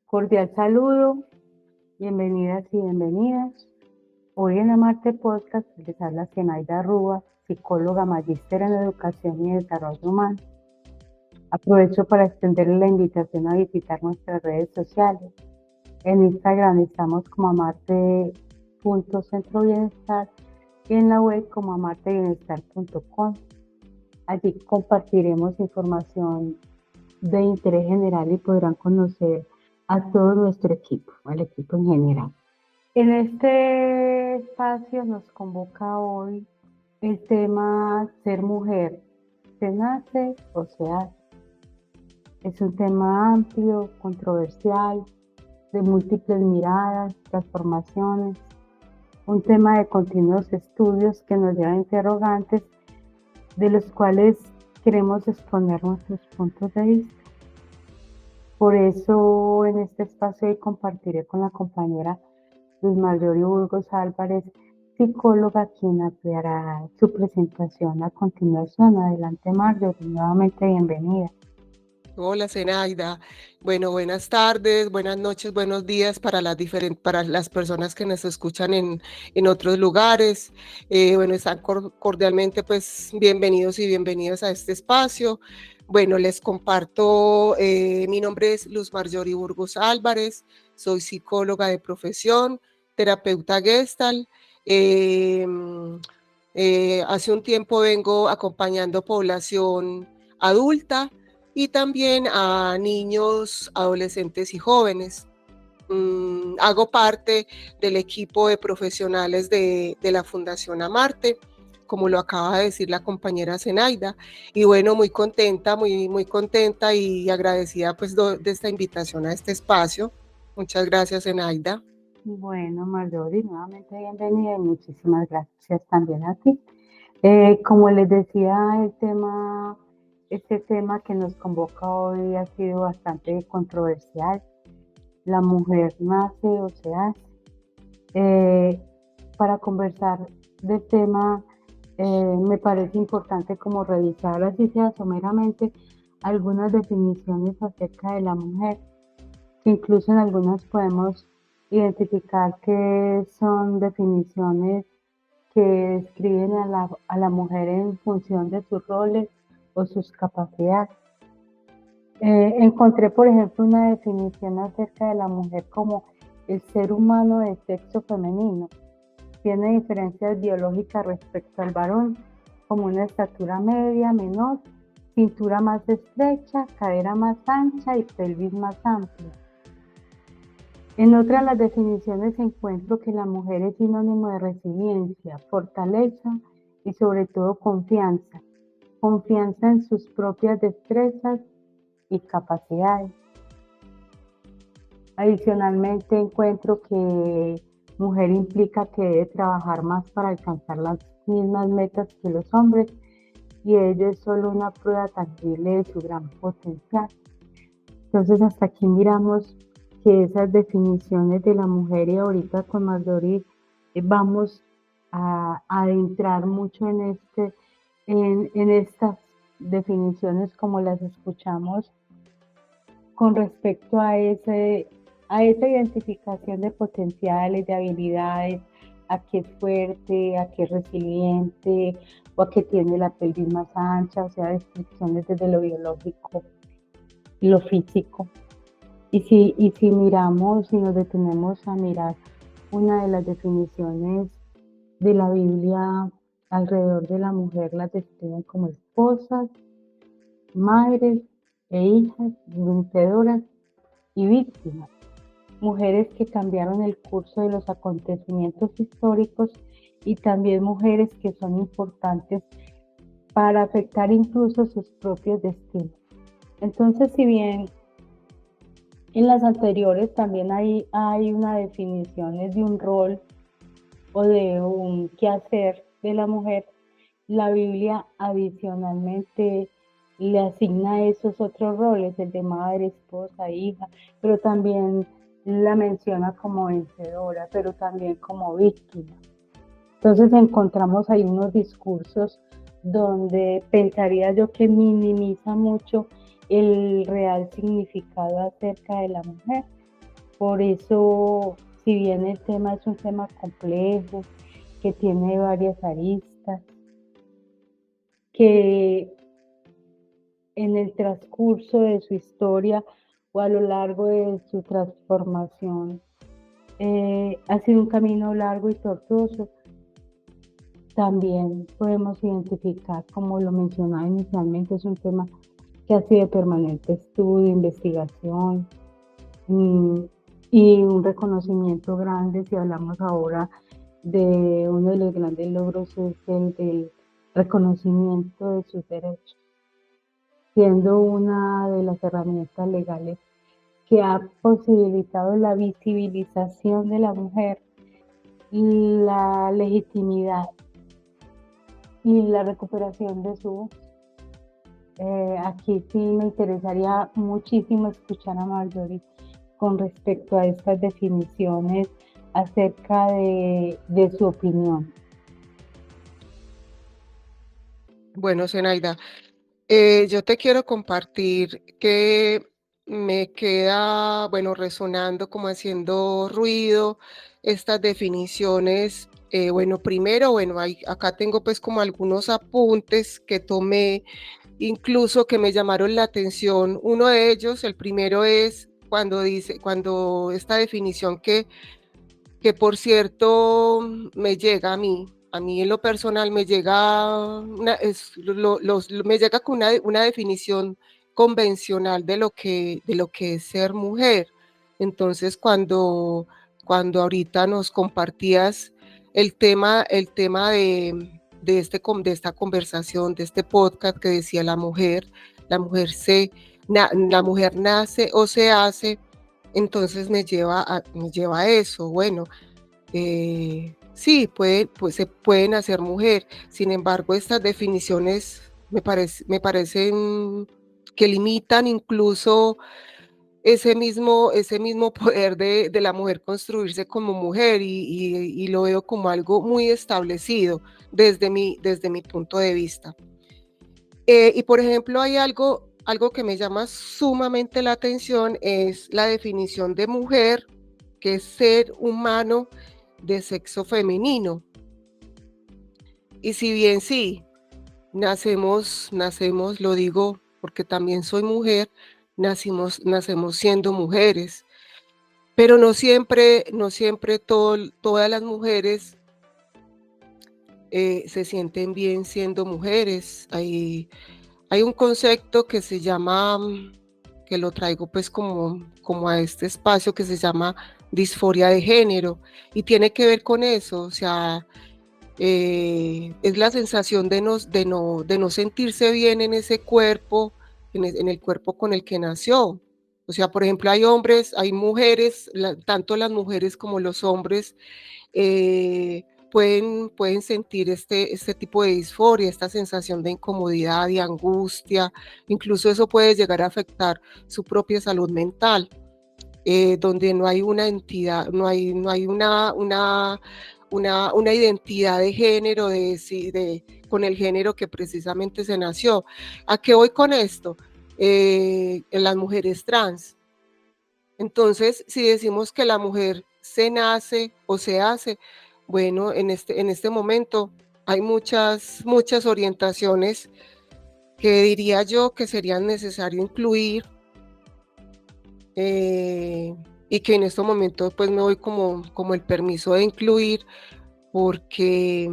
Cordial saludo, bienvenidas y bienvenidas. Hoy en Amarte Podcast les habla Zenaida Rúa, psicóloga magíster en Educación y Desarrollo Humano. Aprovecho para extenderles la invitación a visitar nuestras redes sociales. En Instagram estamos como amarte.centrobienestar y en la web como amartebienestar.com. Allí compartiremos información de interés general y podrán conocer a todo nuestro equipo, al equipo en general. En este espacio nos convoca hoy el tema ser mujer, ¿se nace o se hace? Es un tema amplio, controversial, de múltiples miradas, transformaciones, un tema de continuos estudios que nos lleva a interrogantes de los cuales queremos exponer nuestros puntos de vista. Por eso en este espacio hoy compartiré con la compañera Luz Marjorie Burgos Álvarez, psicóloga, quien ampliará su presentación a continuación. Adelante, Marjorie, nuevamente bienvenida. Hola, Zenaida. Bueno, buenas tardes, buenas noches, buenos días para las personas que nos escuchan en otros lugares. Bueno, están cordialmente pues bienvenidos y bienvenidas a este espacio. Bueno, les comparto, mi nombre es Luz Marjorie Burgos Álvarez, soy psicóloga de profesión, terapeuta Gestalt. Hace un tiempo vengo acompañando población adulta y también a niños, adolescentes y jóvenes. Hago parte del equipo de profesionales de la Fundación Amarte, como lo acaba de decir la compañera Zenaida, y bueno, muy contenta y agradecida pues de esta invitación a este espacio. Muchas gracias, Zenaida. Bueno, Marjorie, nuevamente bienvenida y muchísimas gracias también a ti. Como les decía, este tema que nos convoca hoy ha sido bastante controversial. La mujer nace o se hace. Para conversar del tema, me parece importante como revisar, así sea someramente, algunas definiciones acerca de la mujer, que incluso en algunas podemos identificar que son definiciones que describen a la mujer en función de sus roles o sus capacidades. Encontré, por ejemplo, una definición acerca de la mujer como el ser humano de sexo femenino. Tiene diferencias biológicas respecto al varón, como una estatura media, menor, cintura más estrecha, cadera más ancha y pelvis más amplia. En otras las definiciones encuentro que la mujer es sinónimo de resiliencia, fortaleza y sobre todo confianza. Confianza en sus propias destrezas y capacidades. Adicionalmente encuentro que mujer implica que debe trabajar más para alcanzar las mismas metas que los hombres y ello es solo una prueba tangible de su gran potencial. Entonces hasta aquí miramos que esas definiciones de la mujer, y ahorita con Marjorie vamos a adentrar mucho en estas definiciones como las escuchamos con respecto a esa identificación de potenciales, de habilidades, a qué es fuerte, a qué es resiliente, o a qué tiene la pelvis más ancha, o sea, descripciones desde lo biológico y lo físico. Y si miramos, si nos detenemos a mirar una de las definiciones de la Biblia alrededor de la mujer, las describen como esposas, madres e hijas, vencedoras y víctimas. Mujeres que cambiaron el curso de los acontecimientos históricos y también mujeres que son importantes para afectar incluso sus propios destinos. Entonces, si bien en las anteriores también hay una definición de un rol o de un quehacer de la mujer, la Biblia adicionalmente le asigna esos otros roles, el de madre, esposa, hija, pero también la menciona como vencedora, pero también como víctima. Entonces encontramos ahí unos discursos donde pensaría yo que minimiza mucho el real significado acerca de la mujer Por eso, si bien el tema es un tema complejo, que tiene varias aristas, que en el transcurso de su historia o a lo largo de su transformación ha sido un camino largo y tortuoso, también podemos identificar, como lo mencionaba inicialmente, es un tema que ha sido de permanente estudio, investigación, mm, y un reconocimiento grande. Si hablamos ahora de uno de los grandes logros, es el del reconocimiento de sus derechos, siendo una de las herramientas legales que ha posibilitado la visibilización de la mujer, la legitimidad y la recuperación de su voz. Aquí sí me interesaría muchísimo escuchar a Marjorie con respecto a estas definiciones acerca de su opinión. Bueno, Zenaida, yo te quiero compartir que me queda, bueno, resonando, como haciendo ruido estas definiciones. Bueno, primero, bueno, acá tengo pues como algunos apuntes que tomé, incluso que me llamaron la atención. Uno de ellos, el primero es cuando esta definición que por cierto me llega a mí en lo personal me llega, me llega con una definición convencional de lo que es ser mujer. Entonces, cuando ahorita nos compartías el tema de esta conversación, de este podcast que decía la mujer nace o se hace, entonces me lleva a eso. Bueno, sí, pues se pueden hacer mujer. Sin embargo, estas definiciones me parecen que limitan incluso ese mismo poder de la mujer construirse como mujer y lo veo como algo muy establecido desde mi punto de vista. Y por ejemplo, hay algo que me llama sumamente la atención, es la definición de mujer, que es ser humano de sexo femenino. Y si bien sí, nacemos, lo digo porque también soy mujer, nacemos siendo mujeres, pero no siempre todas las mujeres se sienten bien siendo mujeres. Hay un concepto que se llama, que lo traigo pues como a este espacio, que se llama disforia de género, y tiene que ver con eso. O sea, es la sensación de no sentirse bien en ese cuerpo, en el cuerpo con el que nació. O sea, por ejemplo, hay hombres, hay mujeres, tanto las mujeres como los hombres pueden sentir este tipo de disforia, esta sensación de incomodidad y angustia. Incluso eso puede llegar a afectar su propia salud mental, donde no hay una entidad, no hay una identidad de género con el género que precisamente se nació. ¿A qué voy con esto? En las mujeres trans. Entonces, si decimos que la mujer se nace o se hace, bueno, en este momento hay muchas orientaciones que diría yo que serían necesario incluir, y que en este momento pues me doy como el permiso de incluir, porque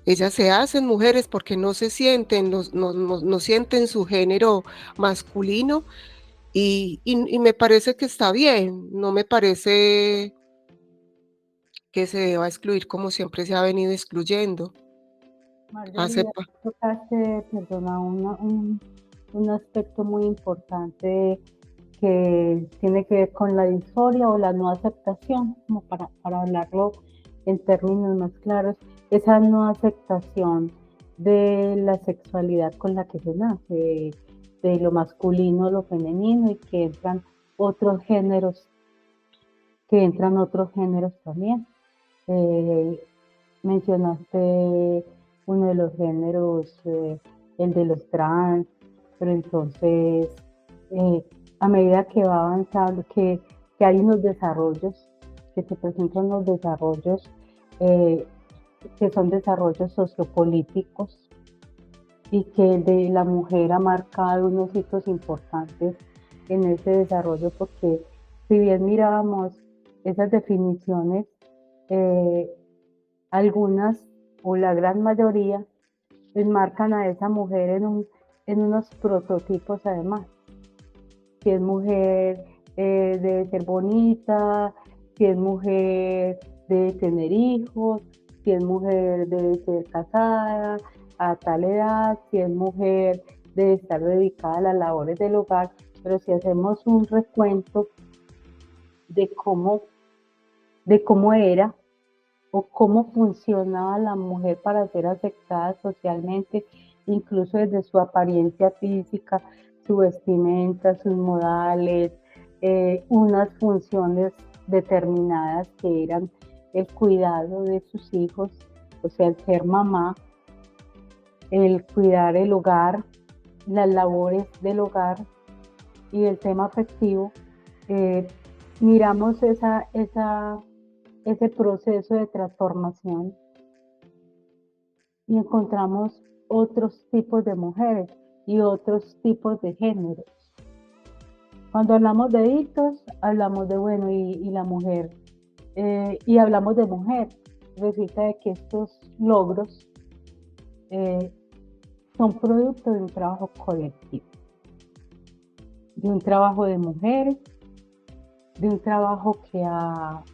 ellas se hacen mujeres porque no se sienten, no sienten su género masculino, y me parece que está bien. No me parece que se deba excluir como siempre se ha venido excluyendo. Marjorie, tocaste, perdona, un aspecto muy importante que tiene que ver con la disforia o la no aceptación, como para hablarlo en términos más claros, esa no aceptación de la sexualidad con la que se nace, de lo masculino, lo femenino, y que entran otros géneros, también. Mencionaste uno de los géneros, el de los trans, pero entonces a medida que va avanzando, que que hay unos desarrollos, que se presentan unos desarrollos que son desarrollos sociopolíticos y que de la mujer ha marcado unos hitos importantes en ese desarrollo, porque si bien mirábamos esas definiciones, algunas o la gran mayoría enmarcan a esa mujer en unos prototipos además. Si es mujer debe ser bonita, si es mujer debe tener hijos, si es mujer debe ser casada a tal edad, si es mujer debe estar dedicada a las labores del hogar, pero si hacemos un recuento de cómo era o cómo funcionaba la mujer para ser aceptada socialmente, incluso desde su apariencia física, su vestimenta, sus modales, unas funciones determinadas que eran el cuidado de sus hijos, o sea, el ser mamá, el cuidar el hogar, las labores del hogar y el tema afectivo, miramos ese proceso de transformación y encontramos otros tipos de mujeres y otros tipos de géneros. Cuando hablamos de hitos, hablamos de bueno y la mujer, y hablamos de mujer. Resulta de que estos logros son producto de un trabajo colectivo, de un trabajo de mujeres, de un trabajo que ha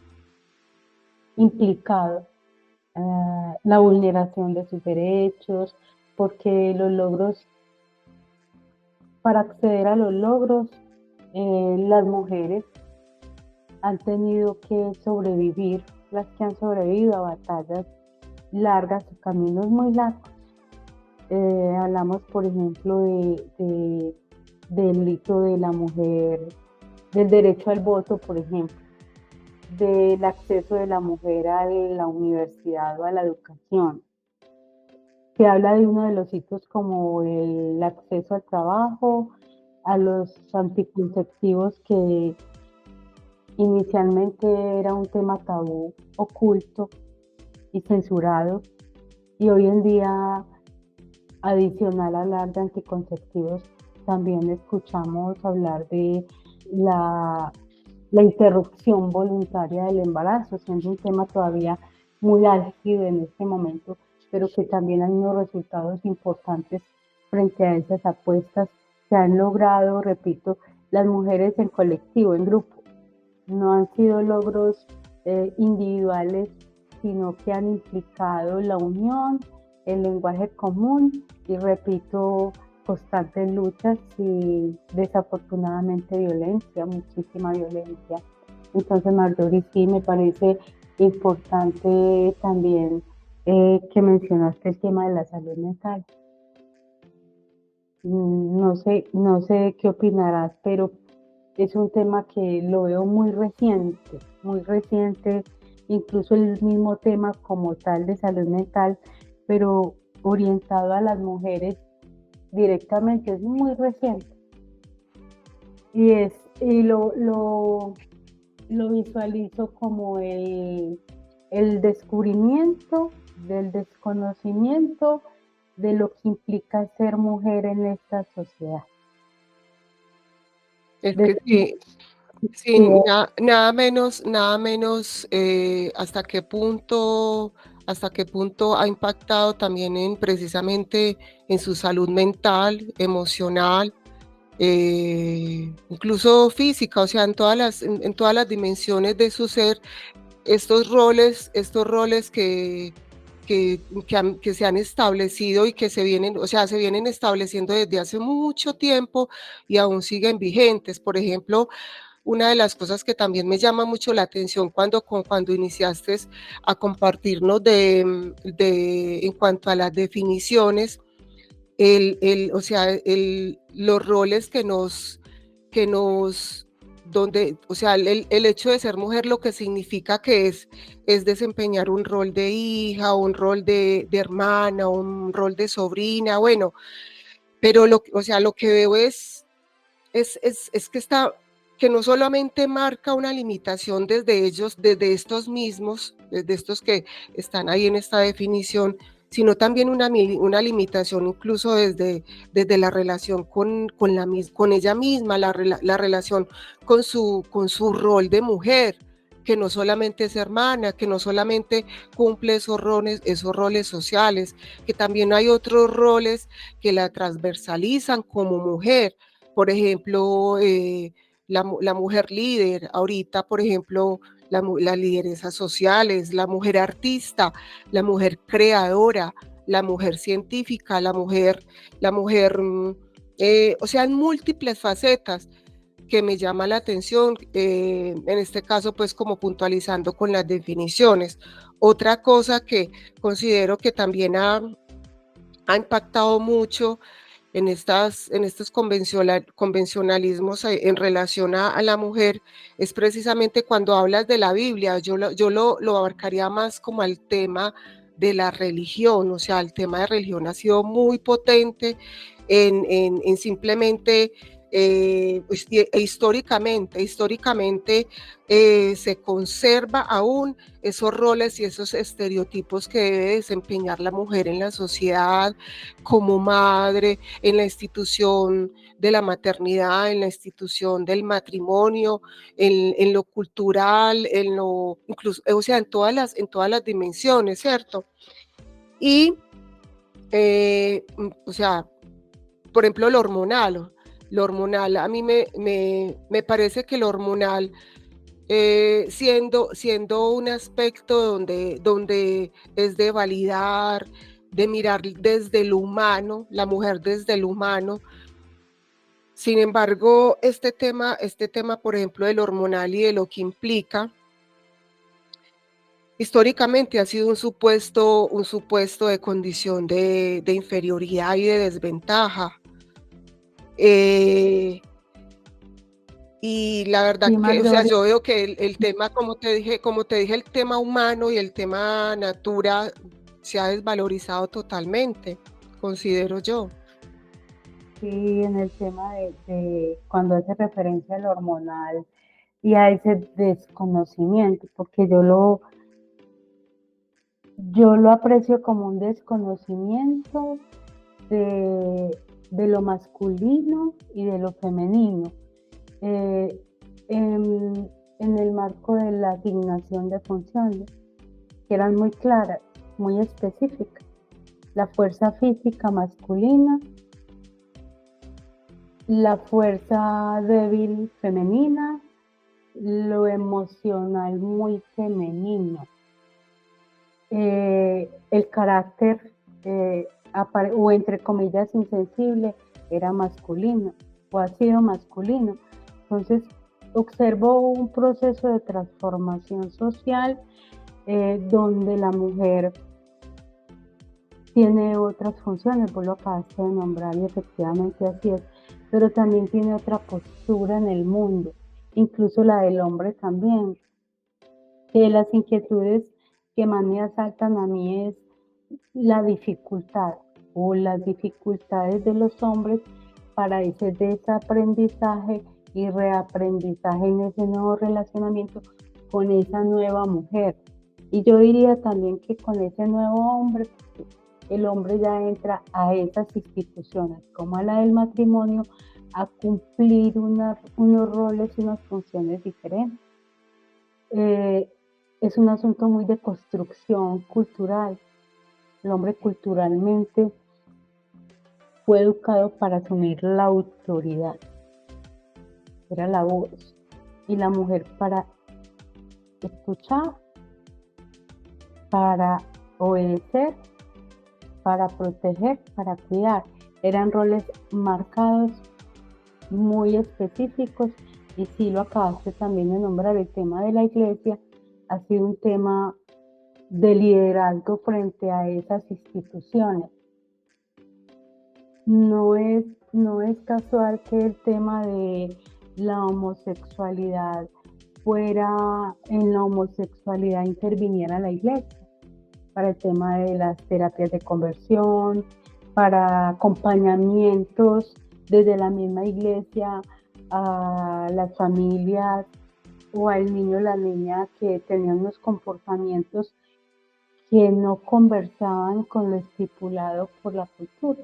implicado la vulneración de sus derechos, porque los logros, para acceder a los logros, las mujeres han tenido que sobrevivir, las que han sobrevivido a batallas largas, caminos muy largos. Hablamos, por ejemplo, del hito de la mujer, del derecho al voto, por ejemplo, del acceso de la mujer a la universidad o a la educación. Se habla de uno de los hitos como el acceso al trabajo, a los anticonceptivos, que inicialmente era un tema tabú, oculto y censurado, y hoy en día, adicional a hablar de anticonceptivos, también escuchamos hablar de la interrupción voluntaria del embarazo, siendo un tema todavía muy álgido en este momento, pero que también hay unos resultados importantes frente a esas apuestas que han logrado, repito, las mujeres en colectivo, en grupo. No han sido logros individuales, sino que han implicado la unión, el lenguaje común y, repito, constantes luchas y desafortunadamente violencia, muchísima violencia. Entonces, Marjorie, sí me parece importante también que mencionaste el tema de la salud mental. No sé qué opinarás, pero es un tema que lo veo muy reciente, incluso el mismo tema como tal de salud mental, pero orientado a las mujeres directamente, es muy reciente. Y lo visualizo como el descubrimiento del desconocimiento de lo que implica ser mujer en esta sociedad. Es que sí, sí, nada menos, hasta qué punto ha impactado también precisamente en su salud mental, emocional, incluso física, o sea, en todas las dimensiones de su ser, estos roles que se han establecido y que se vienen estableciendo desde hace mucho tiempo y aún siguen vigentes. Por ejemplo, una de las cosas que también me llama mucho la atención cuando iniciaste a compartirnos en cuanto a las definiciones, los roles donde, o sea, el hecho de ser mujer lo que significa que es desempeñar un rol de hija, un rol de hermana, un rol de sobrina, bueno, pero lo que veo es que está que no solamente marca una limitación desde ellos, desde estos mismos, desde estos que están ahí en esta definición, sino también una limitación incluso desde la relación con ella misma, la relación con su rol de mujer, que no solamente es hermana, que no solamente cumple esos roles sociales, que también hay otros roles que la transversalizan como mujer. Por ejemplo, la mujer líder, ahorita, por ejemplo, las lideresas sociales, la mujer artista, la mujer creadora, la mujer científica, la mujer, o sea, en múltiples facetas que me llama la atención, en este caso, pues como puntualizando con las definiciones. Otra cosa que considero que también ha impactado mucho en estos convencionalismos en relación a la mujer, es precisamente cuando hablas de la Biblia. Yo lo abarcaría más como al tema de la religión, o sea, el tema de religión ha sido muy potente en simplemente, históricamente se conserva aún esos roles y esos estereotipos que debe desempeñar la mujer en la sociedad, como madre, en la institución de la maternidad, en la institución del matrimonio, en lo cultural, incluso, o sea, en todas las dimensiones, ¿cierto? Y, o sea, por ejemplo, lo hormonal, a mí me parece que lo hormonal, siendo un aspecto donde es de validar, de mirar desde lo humano, la mujer desde lo humano. Sin embargo, este tema, por ejemplo, del hormonal y de lo que implica, históricamente ha sido un supuesto de condición de inferioridad y de desventaja. Eh, Y la verdad Sí, que, o sea, Marjorie, yo veo que el tema, como te dije, el tema humano y el tema natura se ha desvalorizado totalmente, considero yo. sí, en el tema de cuando hace referencia al hormonal y a ese desconocimiento, porque yo lo aprecio como un desconocimiento de, de lo masculino y de lo femenino. eh, en el marco de la asignación de funciones, que eran muy claras, muy específicas. La fuerza física masculina, la fuerza débil femenina, lo emocional muy femenino. El carácter, o entre comillas insensible, era masculino o ha sido masculino. Entonces, observo un proceso de transformación social, donde la mujer tiene otras funciones, vos lo acabaste de nombrar y efectivamente así es, pero también tiene otra postura en el mundo, incluso la del hombre también. Que las inquietudes que más me asaltan a mí es la dificultad o las dificultades de los hombres para ese desaprendizaje y reaprendizaje en ese nuevo relacionamiento con esa nueva mujer. Y yo diría también que con ese nuevo hombre, el hombre ya entra a esas instituciones, como a la del matrimonio, a cumplir unos roles y unas funciones diferentes. Eh, es un asunto muy de construcción cultural. El hombre culturalmente fue educado para asumir la autoridad, era la voz, y la mujer para escuchar, para obedecer, para proteger, para cuidar. Eran roles marcados, muy específicos, y sí lo acabaste también de nombrar, el tema de la iglesia ha sido un tema de liderazgo frente a esas instituciones. No es, no es casual que el tema de la homosexualidad en la homosexualidad interviniera la iglesia para el tema de las terapias de conversión, para acompañamientos desde la misma iglesia a las familias o al niño o la niña que tenían unos comportamientos que no conversaban con lo estipulado por la cultura.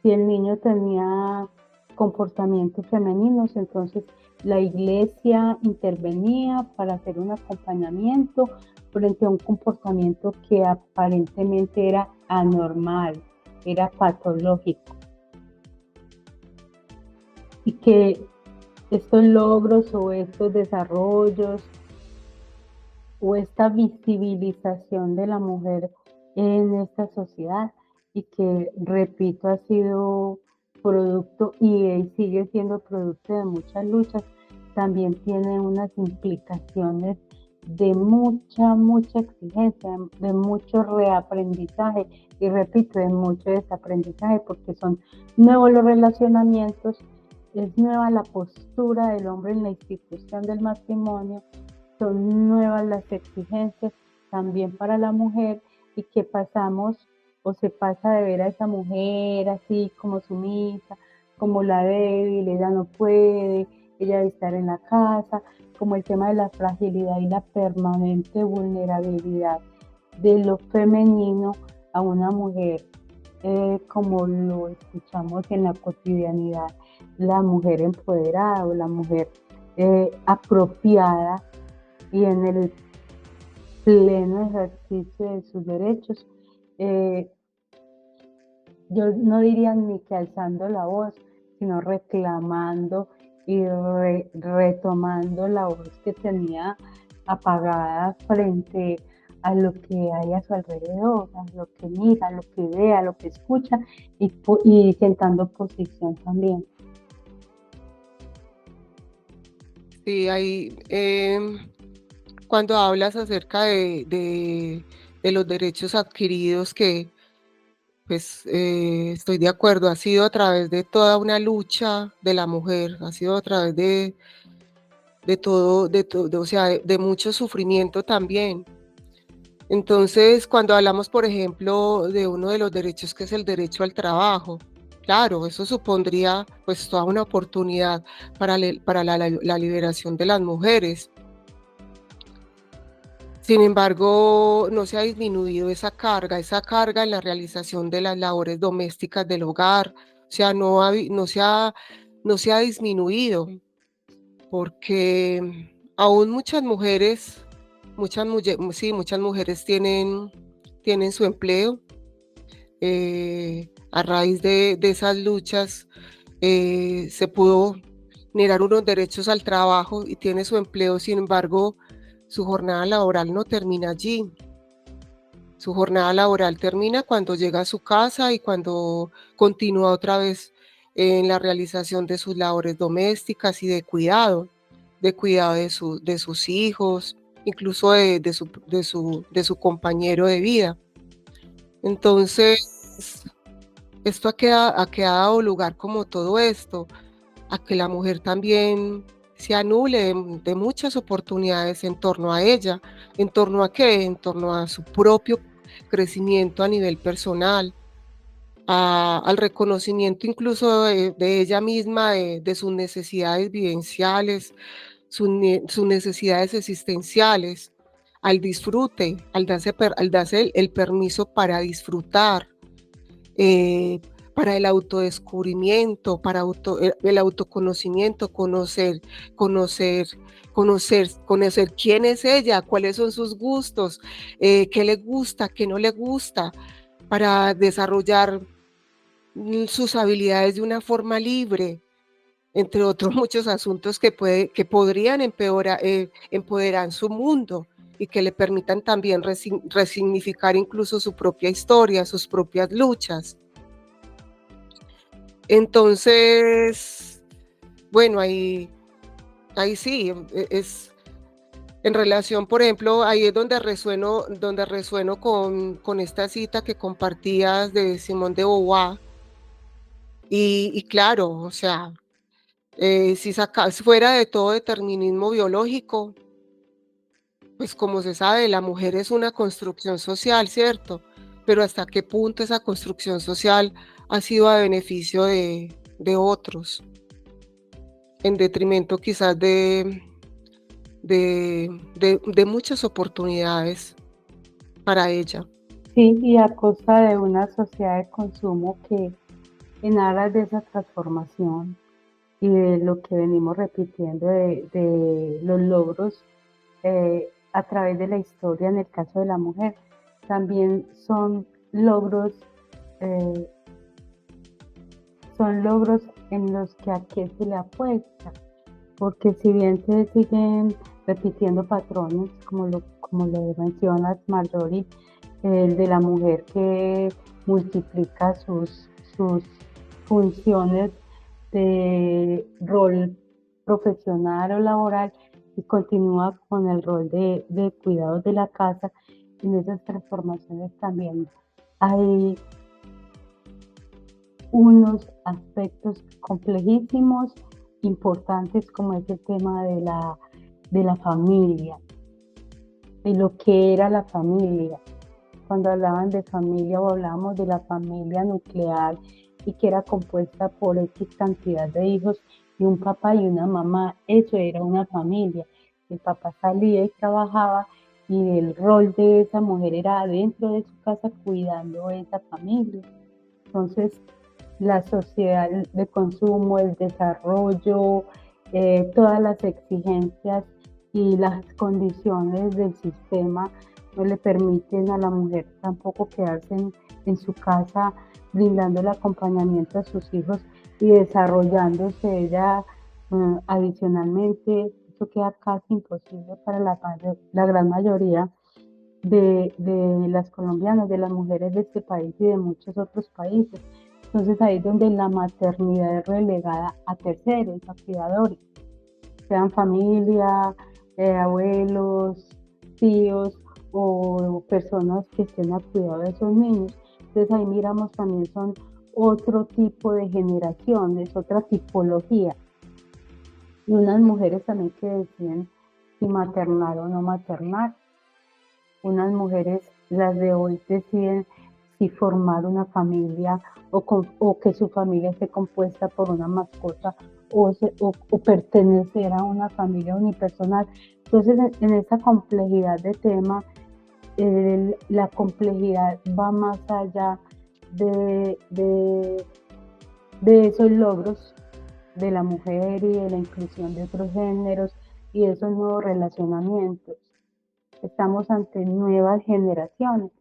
Si el niño tenía comportamientos femeninos, entonces la iglesia intervenía para hacer un acompañamiento frente a un comportamiento que aparentemente era anormal, era patológico. Y que estos logros o estos desarrollos o esta visibilización de la mujer en esta sociedad y que, repito, ha sido producto y sigue siendo producto de muchas luchas, también tiene unas implicaciones de mucha exigencia, de mucho reaprendizaje y, repito, de mucho desaprendizaje, porque son nuevos los relacionamientos, es nueva la postura del hombre en la institución del matrimonio, son nuevas las exigencias también para la mujer y que pasamos o se pasa de ver a esa mujer así como sumisa, como la débil, ella no puede, ella debe estar en la casa, como el tema de la fragilidad y la permanente vulnerabilidad de lo femenino a una mujer, como lo escuchamos en la cotidianidad, la mujer empoderada o la mujer apropiada y en el pleno ejercicio de sus derechos. Yo no diría ni que alzando la voz, sino reclamando y retomando la voz que tenía apagada frente a lo que hay a su alrededor, a lo que mira, a lo que ve, a lo que escucha y sentando posición también. Sí, ahí cuando hablas acerca de los derechos adquiridos que pues estoy de acuerdo, ha sido a través de toda una lucha de la mujer, ha sido a través de todo, o sea, de mucho sufrimiento también. Entonces, cuando hablamos, por ejemplo, de uno de los derechos que es el derecho al trabajo, claro, eso supondría pues toda una oportunidad para la liberación de las mujeres. Sin embargo, no se ha disminuido esa carga en la realización de las labores domésticas del hogar, o sea, no se ha disminuido, porque aún muchas mujeres, sí, muchas mujeres tienen su empleo. A raíz de esas luchas se pudo generar unos derechos al trabajo y tiene su empleo, sin embargo, su jornada laboral no termina allí. Su jornada laboral termina cuando llega a su casa y cuando continúa otra vez en la realización de sus labores domésticas y de cuidado de sus hijos, incluso de su compañero de vida. Entonces, esto ha quedado lugar como todo esto, a que la mujer también se anule de muchas oportunidades en torno a ella. ¿En torno a qué? En torno a su propio crecimiento a nivel personal, al reconocimiento incluso de ella misma, de sus necesidades vivenciales, sus necesidades existenciales, al disfrute, al darse el permiso para disfrutar, eh, para el autodescubrimiento, para el autoconocimiento, conocer quién es ella, cuáles son sus gustos, qué le gusta, qué no le gusta, para desarrollar sus habilidades de una forma libre, entre otros muchos asuntos que podrían empoderar su mundo y que le permitan también resignificar incluso su propia historia, sus propias luchas. Entonces, bueno, ahí sí, es en relación, por ejemplo, ahí es donde resueno con esta cita que compartías de Simone de Beauvoir. Y claro, o sea, si fuera de todo determinismo biológico, pues como se sabe, la mujer es una construcción social, ¿cierto? Pero hasta qué punto esa construcción social ha sido a beneficio de otros. en detrimento quizás de muchas oportunidades para ella. Sí, y a costa de una sociedad de consumo que en aras de esa transformación y de lo que venimos repitiendo de los logros a través de la historia en el caso de la mujer, también eh, son logros en los que a qué se le apuesta, porque si bien se siguen repitiendo patrones, como lo mencionas, Marjorie, el de la mujer que multiplica sus funciones de rol profesional o laboral y continúa con el rol de cuidados de la casa. En esas transformaciones también hay unos aspectos complejísimos, importantes, como es el tema de la familia, de lo que era la familia. Cuando hablaban de familia o hablábamos de la familia nuclear y que era compuesta por X cantidad de hijos y un papá y una mamá, eso era una familia. El papá salía y trabajaba y el rol de esa mujer era dentro de su casa cuidando a esa familia. Entonces, la sociedad de consumo, el desarrollo, todas las exigencias y las condiciones del sistema no le permiten a la mujer tampoco quedarse en su casa brindando el acompañamiento a sus hijos y desarrollándose ella adicionalmente. Eso queda casi imposible para la gran mayoría de las colombianas, de las mujeres de este país y de muchos otros países. Entonces ahí es donde la maternidad es relegada a terceros, a cuidadores, sean familia, abuelos, tíos o personas que estén a cuidado de esos niños. Entonces ahí miramos también son otro tipo de generaciones, otra tipología. Y unas mujeres también que deciden si maternar o no maternar. Unas mujeres, las de hoy, deciden si formar una familia o que su familia esté compuesta por una mascota o pertenecer a una familia unipersonal. Entonces, en esa complejidad de tema, la complejidad va más allá de, de, de esos logros de la mujer y de la inclusión de otros géneros y de esos nuevos relacionamientos. Estamos ante nuevas generaciones.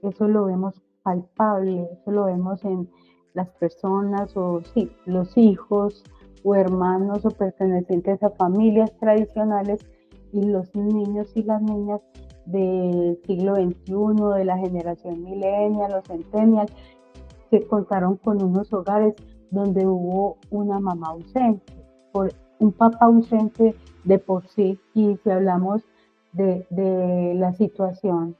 Eso lo vemos palpable, eso lo vemos en las personas o sí, los hijos o hermanos o pertenecientes a familias tradicionales y los niños y las niñas del siglo XXI, de la generación millennial o centennial, que contaron con unos hogares donde hubo una mamá ausente, por un papá ausente de por sí, y si hablamos de la situación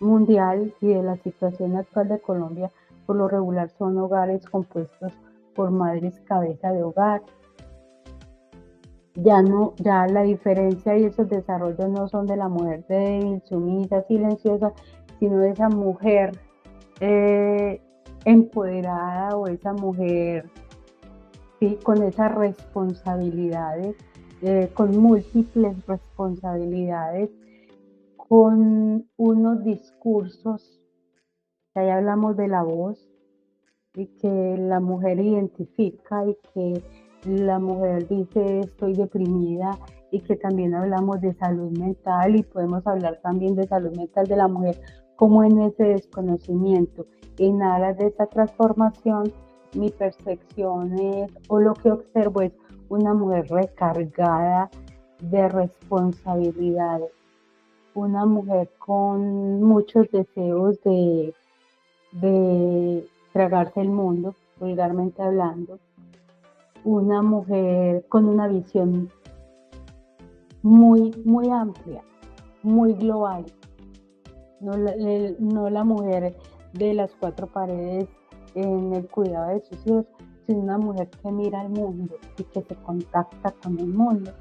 mundial y de la situación actual de Colombia, por lo regular son hogares compuestos por madres cabeza de hogar. Ya la diferencia y esos desarrollos no son de la mujer débil, sumisa, silenciosa, sino de esa mujer eh, empoderada o esa mujer sí, con esas responsabilidades, con múltiples responsabilidades, con unos discursos, que ahí hablamos de la voz, y que la mujer identifica y que la mujer dice estoy deprimida y que también hablamos de salud mental y podemos hablar también de salud mental de la mujer como en ese desconocimiento. En aras de esa transformación, mi percepción es, o lo que observo es una mujer recargada de responsabilidades, una mujer con muchos deseos de tragarse el mundo, vulgarmente hablando, una mujer con una visión muy amplia, muy global, no la mujer de las cuatro paredes en el cuidado de sus hijos, sino una mujer que mira al mundo y que se contacta con el mundo.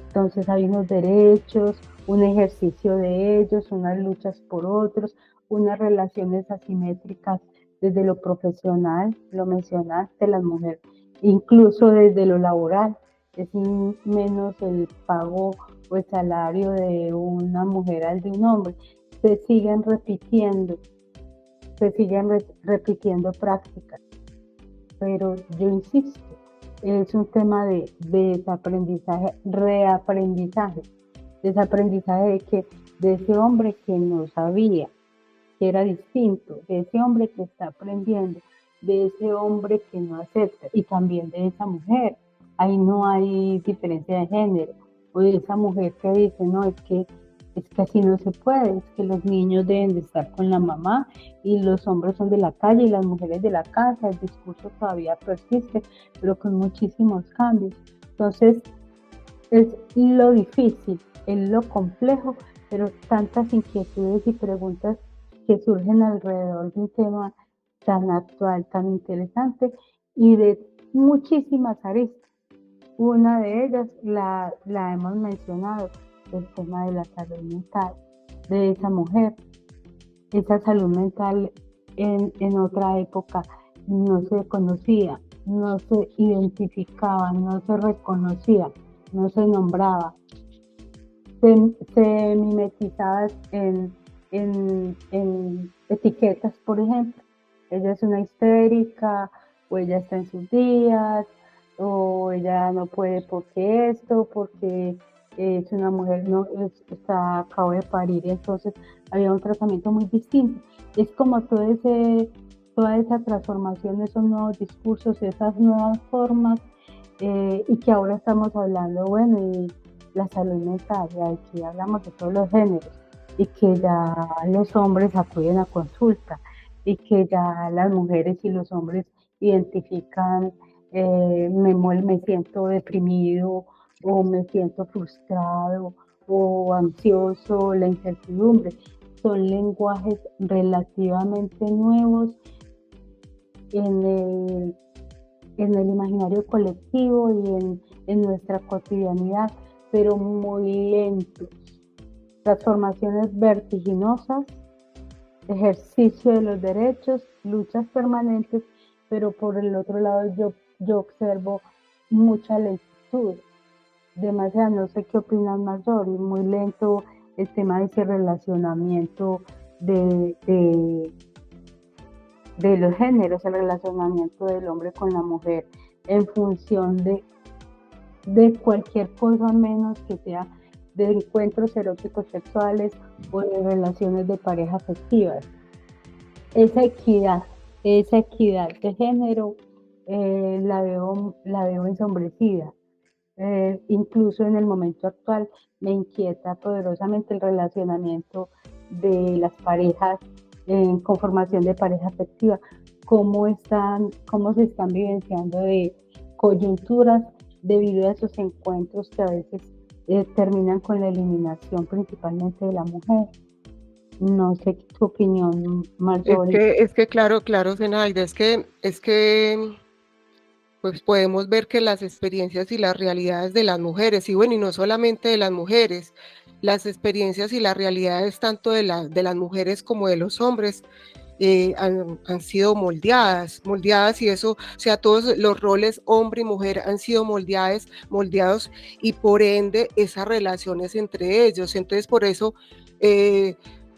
Entonces hay unos derechos, un ejercicio de ellos, unas luchas por otros, unas relaciones asimétricas desde lo profesional, lo mencionaste, las mujeres, incluso desde lo laboral. es menos el pago o el salario de una mujer al de un hombre. Se siguen repitiendo, repitiendo prácticas, pero yo insisto, es un tema de desaprendizaje, reaprendizaje, desaprendizaje de ese hombre que no sabía, que era distinto, de ese hombre que está aprendiendo, de ese hombre que no acepta y también de esa mujer. Ahí no hay diferencia de género. O de esa mujer que dice, no, es que así no se puede, es que los niños deben de estar con la mamá y los hombres son de la calle y las mujeres de la casa. El discurso todavía persiste, pero con muchísimos cambios. Entonces, es lo difícil, es lo complejo, pero tantas inquietudes y preguntas que surgen alrededor de un tema tan actual, tan interesante y de muchísimas aristas. Una de ellas la hemos mencionado, el tema de la salud mental de esa mujer. Esa salud mental en otra época no se conocía, no se identificaba, no se reconocía, no se nombraba, se mimetizaba en etiquetas, por ejemplo. Ella es una histérica, o ella está en sus días, o ella no puede porque esto, porque es una mujer, no acabo de parir, entonces había un tratamiento muy distinto. Es como toda esa transformación, esos nuevos discursos, esas nuevas formas, y que ahora estamos hablando, bueno, y la salud mental, y aquí hablamos de todos los géneros, y que ya los hombres acuden a consulta, y que ya las mujeres y los hombres identifican, me siento deprimido, o me siento frustrado, o ansioso, la incertidumbre. Son lenguajes relativamente nuevos en el imaginario colectivo y en nuestra cotidianidad, pero muy lentos. Transformaciones vertiginosas, ejercicio de los derechos, luchas permanentes, pero por el otro lado yo observo mucha lentitud, demasiado, no sé qué opinas Mayor, y muy lento el tema de ese relacionamiento de, de, de los géneros, el relacionamiento del hombre con la mujer en función de cualquier cosa menos que sea de encuentros eróticos sexuales o de relaciones de pareja afectivas. Esa equidad de género, la veo ensombrecida. Incluso en el momento actual me inquieta poderosamente el relacionamiento de las parejas en conformación de pareja afectiva, cómo se están vivenciando de coyunturas debido a esos encuentros que a veces terminan con la eliminación principalmente de la mujer. No sé tu opinión, Marjorie. Claro, Zenaida, pues podemos ver que las experiencias y las realidades de las mujeres, y bueno, y no solamente de las mujeres, las experiencias y las realidades tanto de las mujeres como de los hombres, han sido moldeadas y eso, o sea, todos los roles hombre y mujer han sido moldeados y por ende esas relaciones entre ellos. Entonces, por eso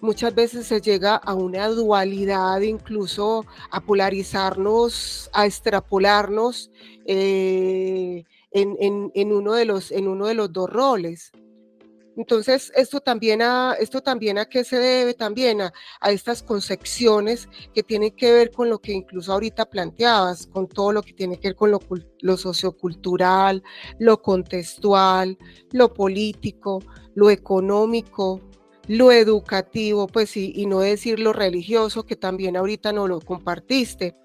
muchas veces se llega a una dualidad, incluso a polarizarnos, a extrapolarnos en uno de los dos roles. Entonces, esto también a qué se debe también a estas concepciones que tienen que ver con lo que incluso ahorita planteabas, con todo lo que tiene que ver con lo sociocultural, lo contextual, lo político, lo económico, lo educativo, pues y no decir lo religioso, que también ahorita no lo compartiste,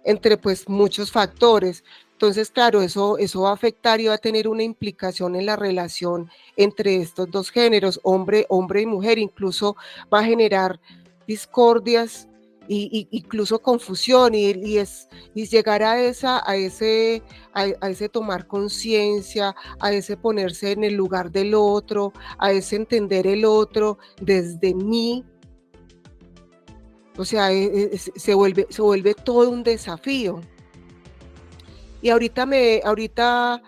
entre pues muchos factores. Entonces, claro, eso va a afectar y va a tener una implicación en la relación entre estos dos géneros, hombre y mujer, incluso va a generar discordias incluso confusión y llegar a ese tomar conciencia, a ese ponerse en el lugar del otro, a ese entender el otro desde mí. O sea, se vuelve todo un desafío. Y ahorita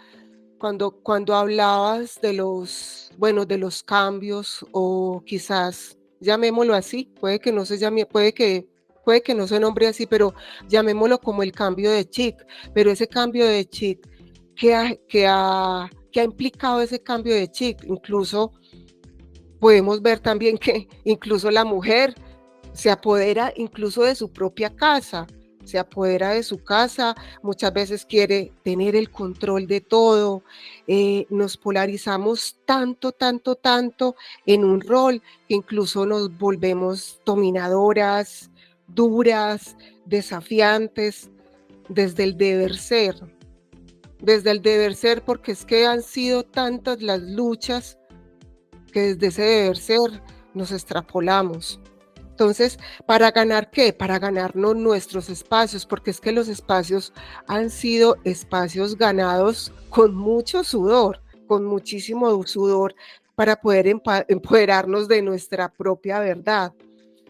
cuando hablabas de de los cambios, o quizás llamémoslo así, puede que no se llame, puede que no se nombre así, pero llamémoslo como el cambio de chip. Pero ese cambio de chip, ¿qué ha implicado ese cambio de chip? Incluso podemos ver también que incluso la mujer se apodera incluso de su propia casa, se apodera de su casa, muchas veces quiere tener el control de todo. Nos polarizamos tanto, tanto, tanto en un rol que incluso nos volvemos dominadoras, duras, desafiantes, desde el deber ser, desde el deber ser, porque es que han sido tantas las luchas que desde ese deber ser nos extrapolamos. Entonces, ¿para ganar qué? Para ganarnos nuestros espacios, porque es que los espacios han sido espacios ganados con mucho sudor, con muchísimo sudor, para poder empoderarnos de nuestra propia verdad.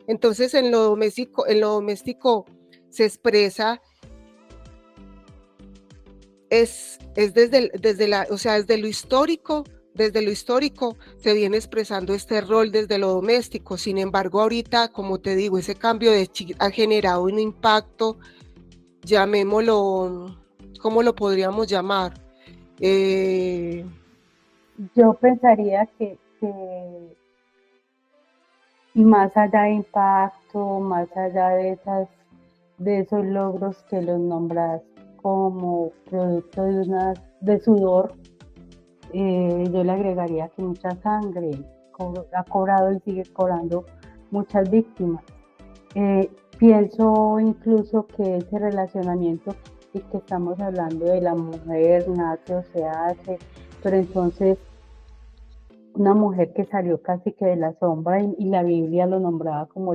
Entonces, en lo doméstico se expresa, es desde lo histórico se viene expresando este rol desde lo doméstico. Sin embargo, ahorita, como te digo, ese cambio de chip ha generado un impacto, llamémoslo, ¿cómo lo podríamos llamar? Yo pensaría que más allá de impacto, más allá de esos logros que los nombras como producto de sudor, yo le agregaría que mucha sangre ha cobrado y sigue cobrando muchas víctimas. Pienso incluso que ese relacionamiento, y que estamos hablando de la mujer, nace o se hace, pero entonces una mujer que salió casi que de la sombra, y la Biblia lo nombraba como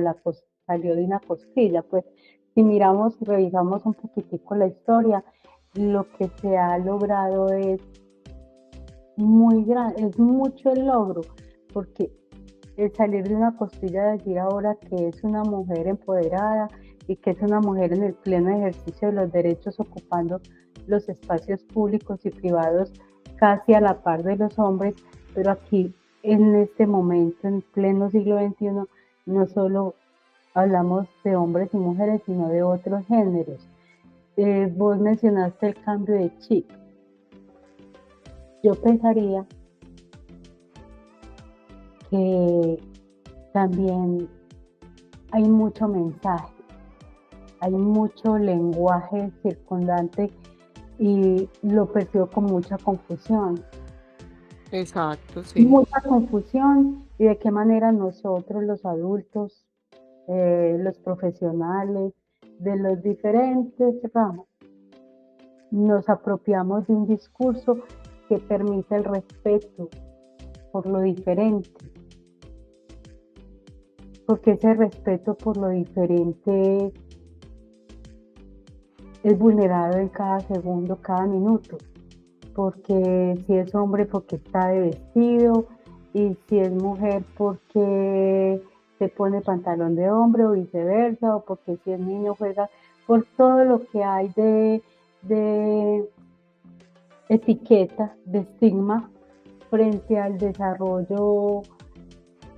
salió de una costilla. Pues si miramos y revisamos un poquitico la historia, lo que se ha logrado es muy grande, es mucho el logro, porque el salir de una costilla, decir ahora que es una mujer empoderada y que es una mujer en el pleno ejercicio de los derechos, ocupando los espacios públicos y privados casi a la par de los hombres. Pero aquí, en este momento, en pleno siglo XXI, no solo hablamos de hombres y mujeres, sino de otros géneros. Vos mencionaste el cambio de chip. Yo pensaría que también hay mucho mensaje, hay mucho lenguaje circundante, y lo percibo con mucha confusión. Exacto, sí. Mucha confusión, y de qué manera nosotros los adultos, los profesionales de los diferentes ramos, nos apropiamos de un discurso que permite el respeto por lo diferente, porque ese respeto por lo diferente es vulnerado en cada segundo, cada minuto, porque si es hombre, porque está de vestido, y si es mujer, porque se pone pantalón de hombre o viceversa, o porque si es niño juega, por todo lo que hay de etiqueta, de estigma frente al desarrollo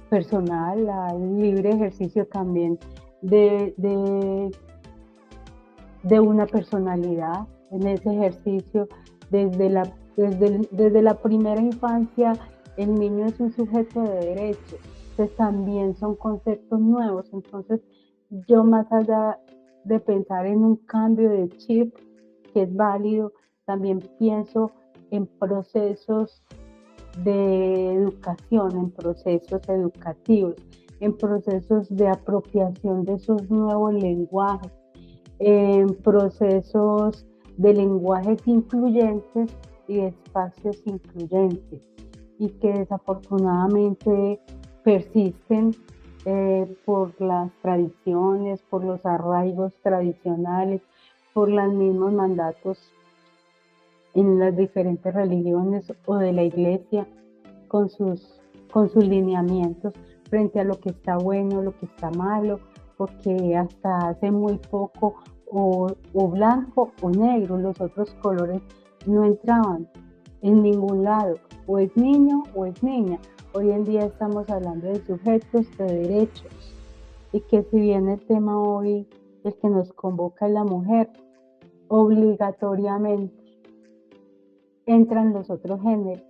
personal, al libre ejercicio también de una personalidad. En ese ejercicio, desde la primera infancia, el niño es un sujeto de derechos, entonces también son conceptos nuevos. Entonces, yo, más allá de pensar en un cambio de chip, que es válido, también pienso en procesos de educación, en procesos educativos, en procesos de apropiación de esos nuevos lenguajes, en procesos de lenguajes incluyentes y de espacios incluyentes, y que desafortunadamente persisten por las tradiciones, por los arraigos tradicionales, por los mismos mandatos en las diferentes religiones o de la iglesia, con sus lineamientos frente a lo que está bueno, lo que está malo, porque hasta hace muy poco o blanco o negro, los otros colores no entraban. en ningún lado, o es niño o es niña. Hoy en día estamos hablando de sujetos de derechos y que si bien el tema hoy, el que nos convoca es la mujer, obligatoriamente entran los otros géneros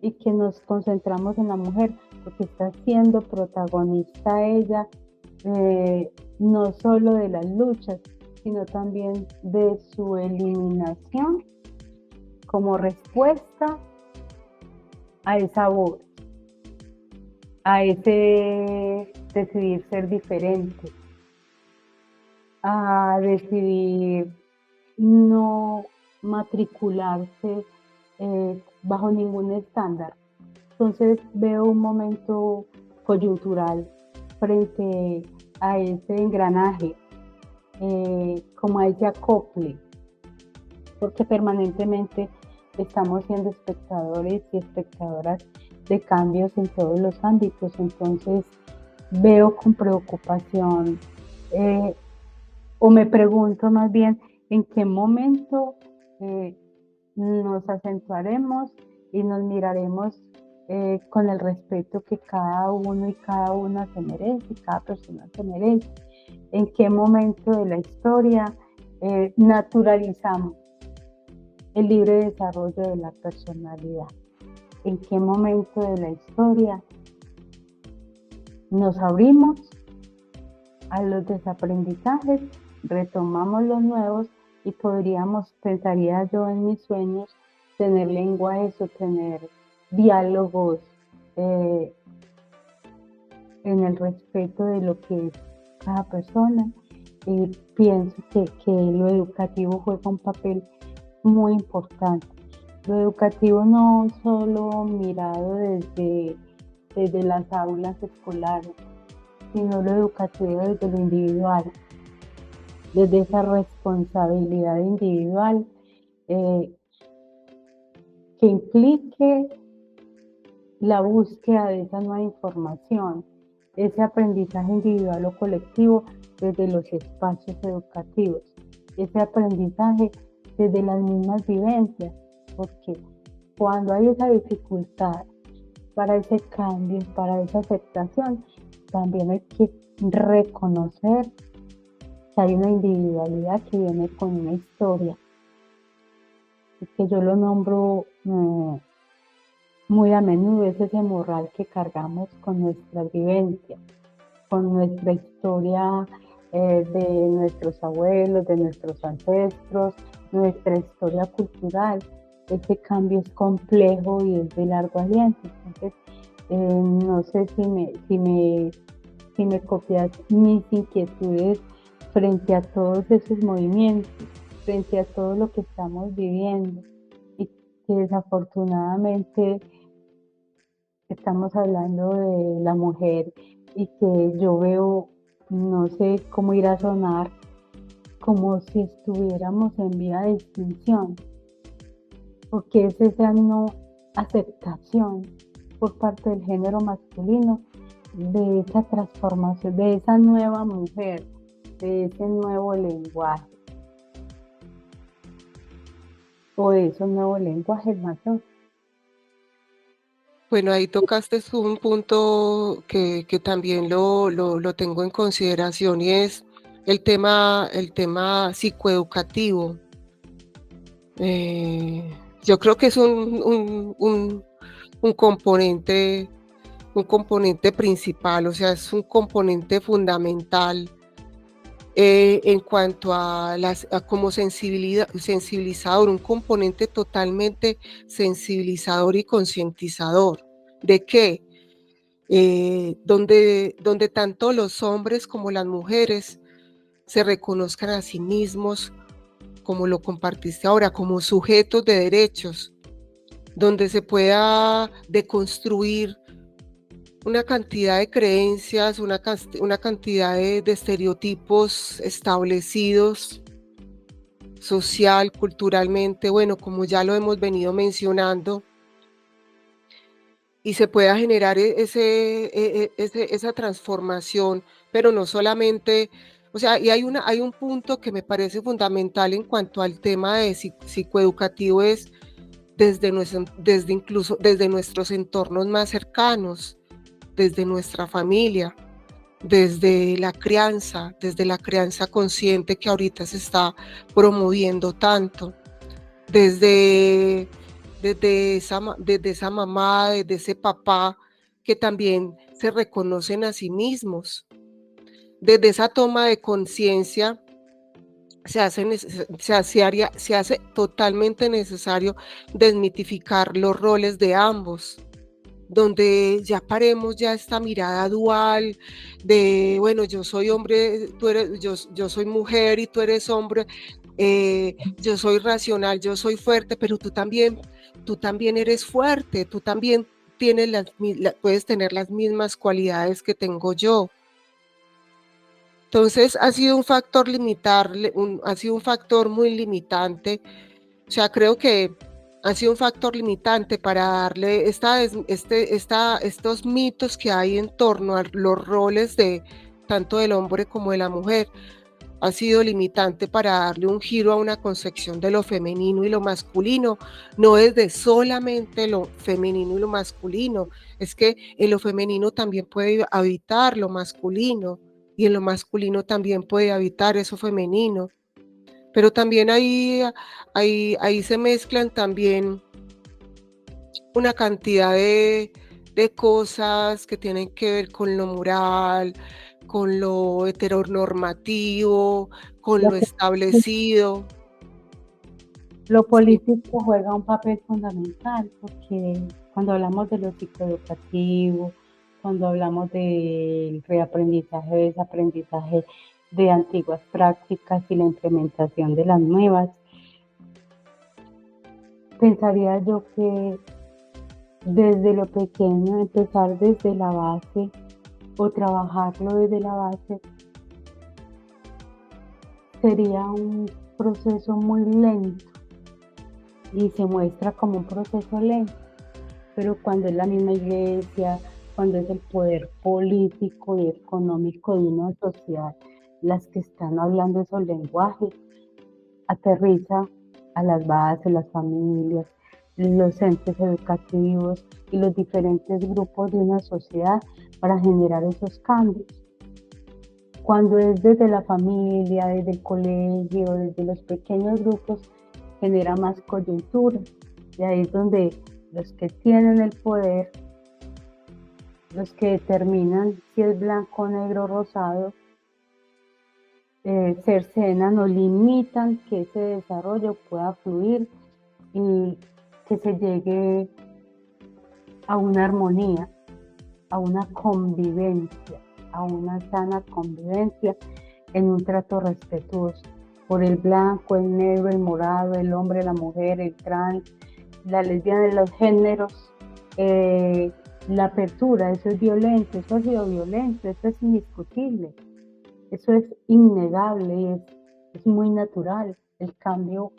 y que nos concentramos en la mujer porque está siendo protagonista ella, no solo de las luchas, sino también de su eliminación como respuesta a esa voz, a ese decidir ser diferente, a decidir no matricularse bajo ningún estándar. Entonces veo un momento coyuntural frente a ese engranaje, como a ese acople, porque permanentemente estamos siendo espectadores y espectadoras de cambios en todos los ámbitos. Entonces veo con preocupación, o me pregunto más bien en qué momento nos acentuaremos y nos miraremos con el respeto que cada uno y cada una se merece, cada persona se merece. En qué momento de la historia naturalizamos el libre desarrollo de la personalidad. En qué momento de la historia nos abrimos a los desaprendizajes, retomamos los nuevos y podríamos, pensaría yo en mis sueños, tener lenguajes o tener diálogos en el respeto de lo que es cada persona. Y pienso que lo educativo juega un papel muy importante. Lo educativo no solo mirado desde las aulas escolares, sino lo educativo desde lo individual, desde esa responsabilidad individual que implique la búsqueda de esa nueva información, ese aprendizaje individual o colectivo desde los espacios educativos, ese aprendizaje desde las mismas vivencias, porque cuando hay esa dificultad para ese cambio, para esa aceptación, también hay que reconocer que hay una individualidad que viene con una historia, y que yo lo nombro muy a menudo, es ese morral que cargamos con nuestras vivencias, con nuestra historia de nuestros abuelos, de nuestros ancestros, nuestra historia cultural. Ese cambio es complejo y es de largo aliento. Entonces, no sé si me copias mis inquietudes frente a todos esos movimientos, frente a todo lo que estamos viviendo y que desafortunadamente estamos hablando de la mujer y que yo veo, no sé cómo irá a sonar, como si estuviéramos en vía de extinción, porque es esa no aceptación por parte del género masculino de esa transformación, de esa nueva mujer, de ese nuevo lenguaje, o de esos nuevos lenguajes mayores. Bueno, ahí tocaste un punto que también lo tengo en consideración y es el tema psicoeducativo. Yo creo que es un componente principal, o sea, es un componente fundamental en cuanto a como sensibilizador, un componente totalmente sensibilizador y concientizador. ¿De qué? Donde tanto los hombres como las mujeres se reconozcan a sí mismos, como lo compartiste ahora, como sujetos de derechos, donde se pueda deconstruir una cantidad de creencias, una cantidad de estereotipos establecidos social, culturalmente, bueno, como ya lo hemos venido mencionando, y se pueda generar esa transformación, pero no solamente, o sea, y hay un punto que me parece fundamental en cuanto al tema de psicoeducativo, es desde nuestros entornos más cercanos, desde nuestra familia, desde la crianza consciente que ahorita se está promoviendo tanto, desde esa mamá, desde ese papá que también se reconocen a sí mismos. Desde esa toma de conciencia se hace totalmente necesario desmitificar los roles de ambos, donde ya paremos ya esta mirada dual de, bueno, yo soy hombre, yo soy mujer y tú eres hombre, yo soy racional, yo soy fuerte, pero tú también eres fuerte, tú también puedes tener las mismas cualidades que tengo yo. Entonces ha sido un factor ha sido un factor muy limitante. O sea, creo que ha sido un factor limitante para darle estos mitos que hay en torno a los roles de tanto del hombre como de la mujer. Ha sido limitante para darle un giro a una concepción de lo femenino y lo masculino, no es de solamente lo femenino y lo masculino, es que en lo femenino también puede habitar lo masculino y en lo masculino también puede habitar eso femenino, pero también ahí se mezclan también una cantidad de cosas que tienen que ver con lo moral, con lo heteronormativo, con lo establecido. Lo político juega un papel fundamental porque cuando hablamos de lo psicoeducativo, cuando hablamos del reaprendizaje, desaprendizaje de antiguas prácticas y la implementación de las nuevas, pensaría yo que desde lo pequeño, empezar desde la base o trabajarlo desde la base sería un proceso muy lento y se muestra como un proceso lento, pero cuando es la misma iglesia, cuando es el poder político y económico de una sociedad las que están hablando esos lenguajes, aterriza a las bases, las familias, los entes educativos y los diferentes grupos de una sociedad para generar esos cambios. Cuando es desde la familia, desde el colegio, desde los pequeños grupos, genera más coyuntura. Y ahí es donde los que tienen el poder, los que determinan si es blanco, negro, rosado, cercenan o limitan que ese desarrollo pueda fluir y que se llegue a una armonía, a una convivencia, a una sana convivencia en un trato respetuoso por el blanco, el negro, el morado, el hombre, la mujer, el trans, la lesbiana, de los géneros, la apertura. Eso es violento, eso ha sido violento, eso es indiscutible, eso es innegable y es muy natural. El cambio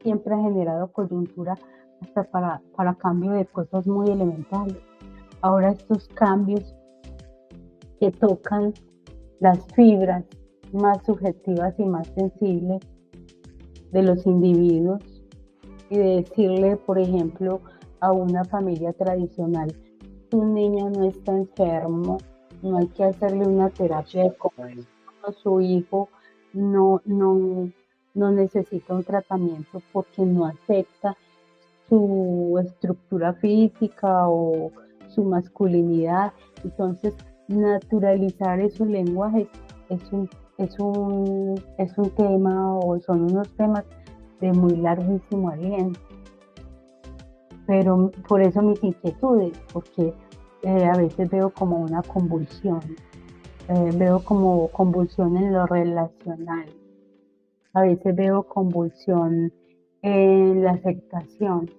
siempre ha generado coyuntura hasta para cambio de cosas muy elementales. Ahora estos cambios que tocan las fibras más subjetivas y más sensibles de los individuos y de decirle, por ejemplo, a una familia tradicional, tu niño no está enfermo, no hay que hacerle una terapia de conversión, su hijo no necesita un tratamiento porque no acepta su estructura física o su masculinidad. Entonces, naturalizar esos lenguajes es un tema o son unos temas de muy larguísimo aliento. Pero por eso mis inquietudes, porque a veces veo como una convulsión, veo como convulsión en lo relacional, a veces veo convulsión en la aceptación,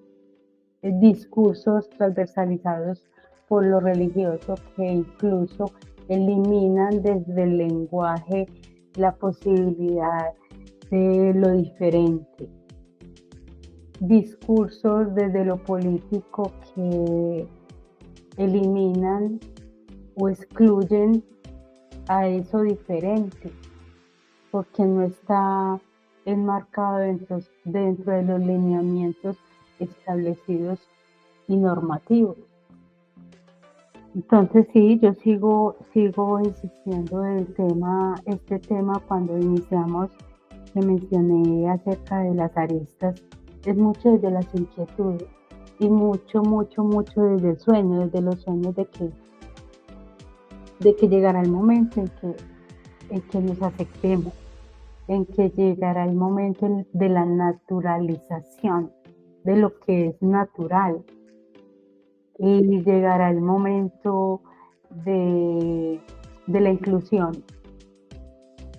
discursos transversalizados por lo religioso que incluso eliminan desde el lenguaje la posibilidad de lo diferente. Discursos desde lo político que eliminan o excluyen a eso diferente, porque no está enmarcado dentro de los lineamientos establecidos y normativos. Entonces sí, yo sigo insistiendo este tema cuando iniciamos, que mencioné acerca de las aristas, es mucho desde las inquietudes y mucho desde el sueño, desde los sueños de que llegará el momento en que nos aceptemos, en que llegará el momento de la naturalización de lo que es natural, y llegará el momento de la inclusión,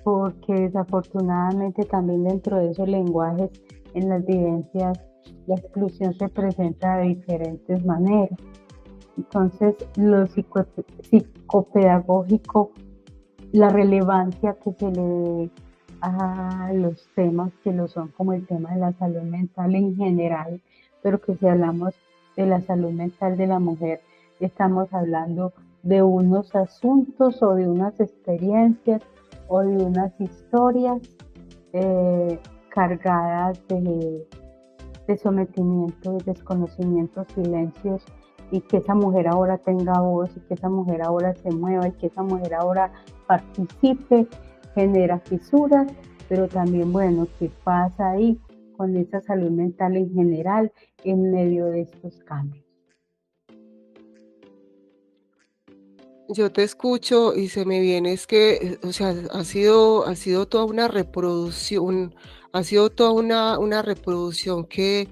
porque desafortunadamente también dentro de esos lenguajes, en las vivencias, la exclusión se presenta de diferentes maneras. Entonces, lo psicopedagógico, la relevancia que se le dé a los temas que lo son, como el tema de la salud mental en general, pero que si hablamos de la salud mental de la mujer, estamos hablando de unos asuntos o de unas experiencias o de unas historias cargadas de sometimiento, de desconocimiento, silencios, y que esa mujer ahora tenga voz, y que esa mujer ahora se mueva, y que esa mujer ahora participe, genera fisuras, pero también, bueno, ¿qué pasa ahí con esa salud mental en general en medio de estos cambios? Yo te escucho y se me viene es que, o sea, ha sido toda una reproducción, ha sido toda una reproducción que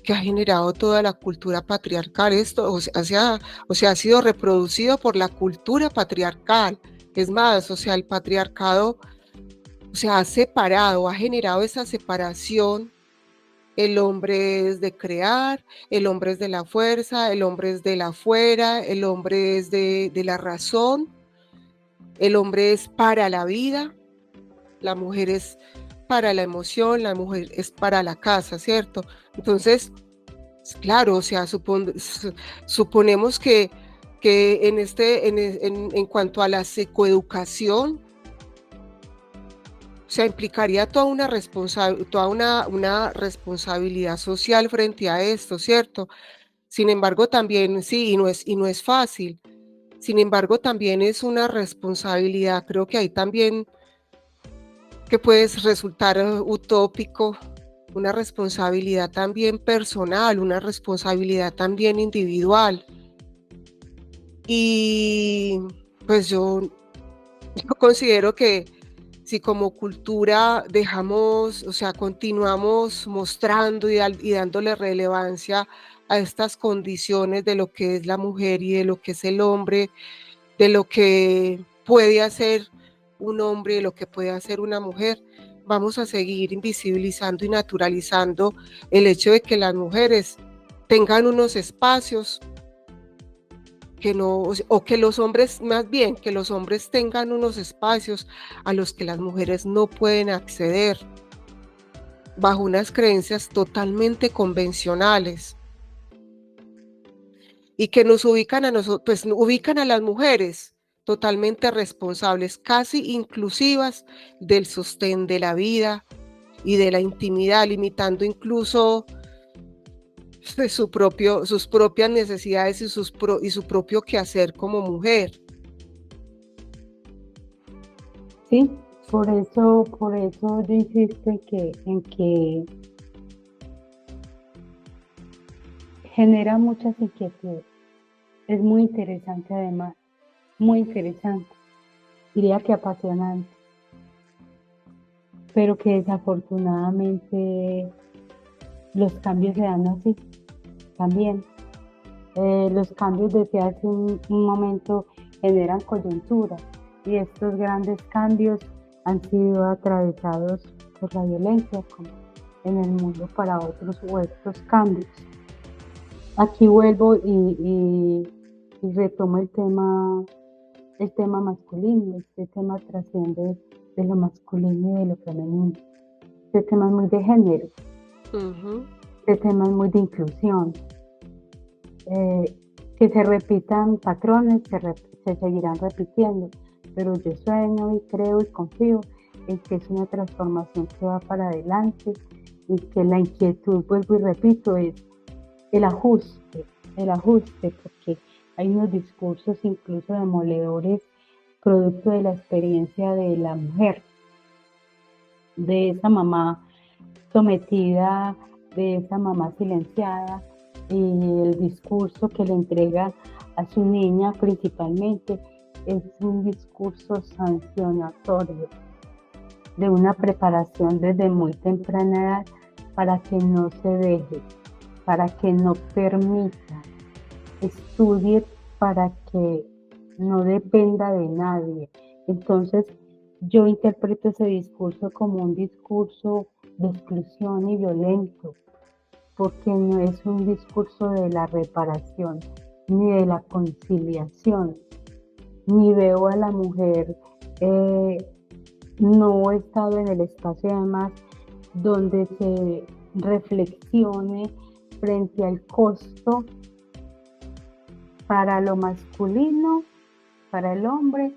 ha generado toda la cultura patriarcal. Esto, o sea, ha sido reproducido por la cultura patriarcal. Es más, o sea, el patriarcado, o sea, ha separado, ha generado esa separación. El hombre es de crear, el hombre es de la fuerza, el hombre es de la afuera, el hombre es de la razón, el hombre es para la vida, la mujer es para la emoción, la mujer es para la casa, ¿cierto? Entonces, claro, o sea, suponemos que en cuanto a la psicoeducación, o sea, implicaría toda una responsabilidad social frente a esto, ¿cierto? Sin embargo, también, sí, y no es fácil. Sin embargo, también es una responsabilidad, creo que ahí también que puede resultar utópico, una responsabilidad también personal, una responsabilidad también individual. Y pues yo considero que si como cultura dejamos, o sea, continuamos mostrando y dándole relevancia a estas condiciones de lo que es la mujer y de lo que es el hombre, de lo que puede hacer un hombre, de lo que puede hacer una mujer, vamos a seguir invisibilizando y naturalizando el hecho de que las mujeres tengan unos espacios que no, o que los hombres, más bien, que los hombres tengan unos espacios a los que las mujeres no pueden acceder bajo unas creencias totalmente convencionales y que nos ubican a nosotros, pues ubican a las mujeres totalmente responsables, casi inclusivas del sostén de la vida y de la intimidad, limitando incluso de sus propias necesidades y su propio quehacer como mujer. Sí, por eso yo insisto en que genera muchas inquietudes. Es muy interesante además, muy interesante, diría que apasionante, pero que desafortunadamente los cambios se dan así también. Los cambios desde hace un momento generan coyuntura, y estos grandes cambios han sido atravesados por la violencia, como en el mundo para otros o estos cambios. Aquí vuelvo y retomo el tema masculino. Este tema trasciende de lo masculino y de lo femenino. Este tema es muy de género. Este tema es muy de inclusión. Que se repitan patrones, se seguirán repitiendo, pero yo sueño y creo y confío en que es una transformación que va para adelante, y que la inquietud, vuelvo y repito, es el ajuste, porque hay unos discursos incluso demoledores producto de la experiencia de la mujer, de esa mamá sometida, de esa mamá silenciada, y el discurso que le entrega a su niña principalmente es un discurso sancionatorio, de una preparación desde muy temprana edad para que no se deje, para que no permita, estudie para que no dependa de nadie. Entonces, yo interpreto ese discurso como un discurso de exclusión y violento, porque no es un discurso de la reparación ni de la conciliación, ni veo a la mujer, no he estado en el espacio además donde se reflexione frente al costo para lo masculino, para el hombre,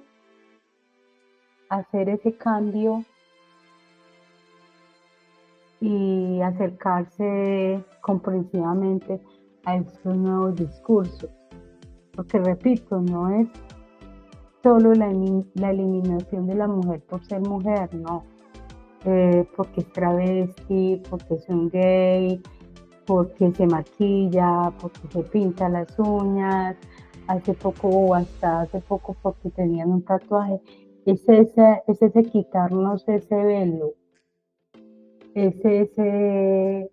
hacer ese cambio y acercarse comprensivamente a estos nuevos discursos. Porque repito, no es solo la eliminación de la mujer por ser mujer, no. Porque es travesti, porque es un gay, porque se maquilla, porque se pinta las uñas, hace poco o hasta hace poco porque tenían un tatuaje. Es ese quitarnos ese velo, es ese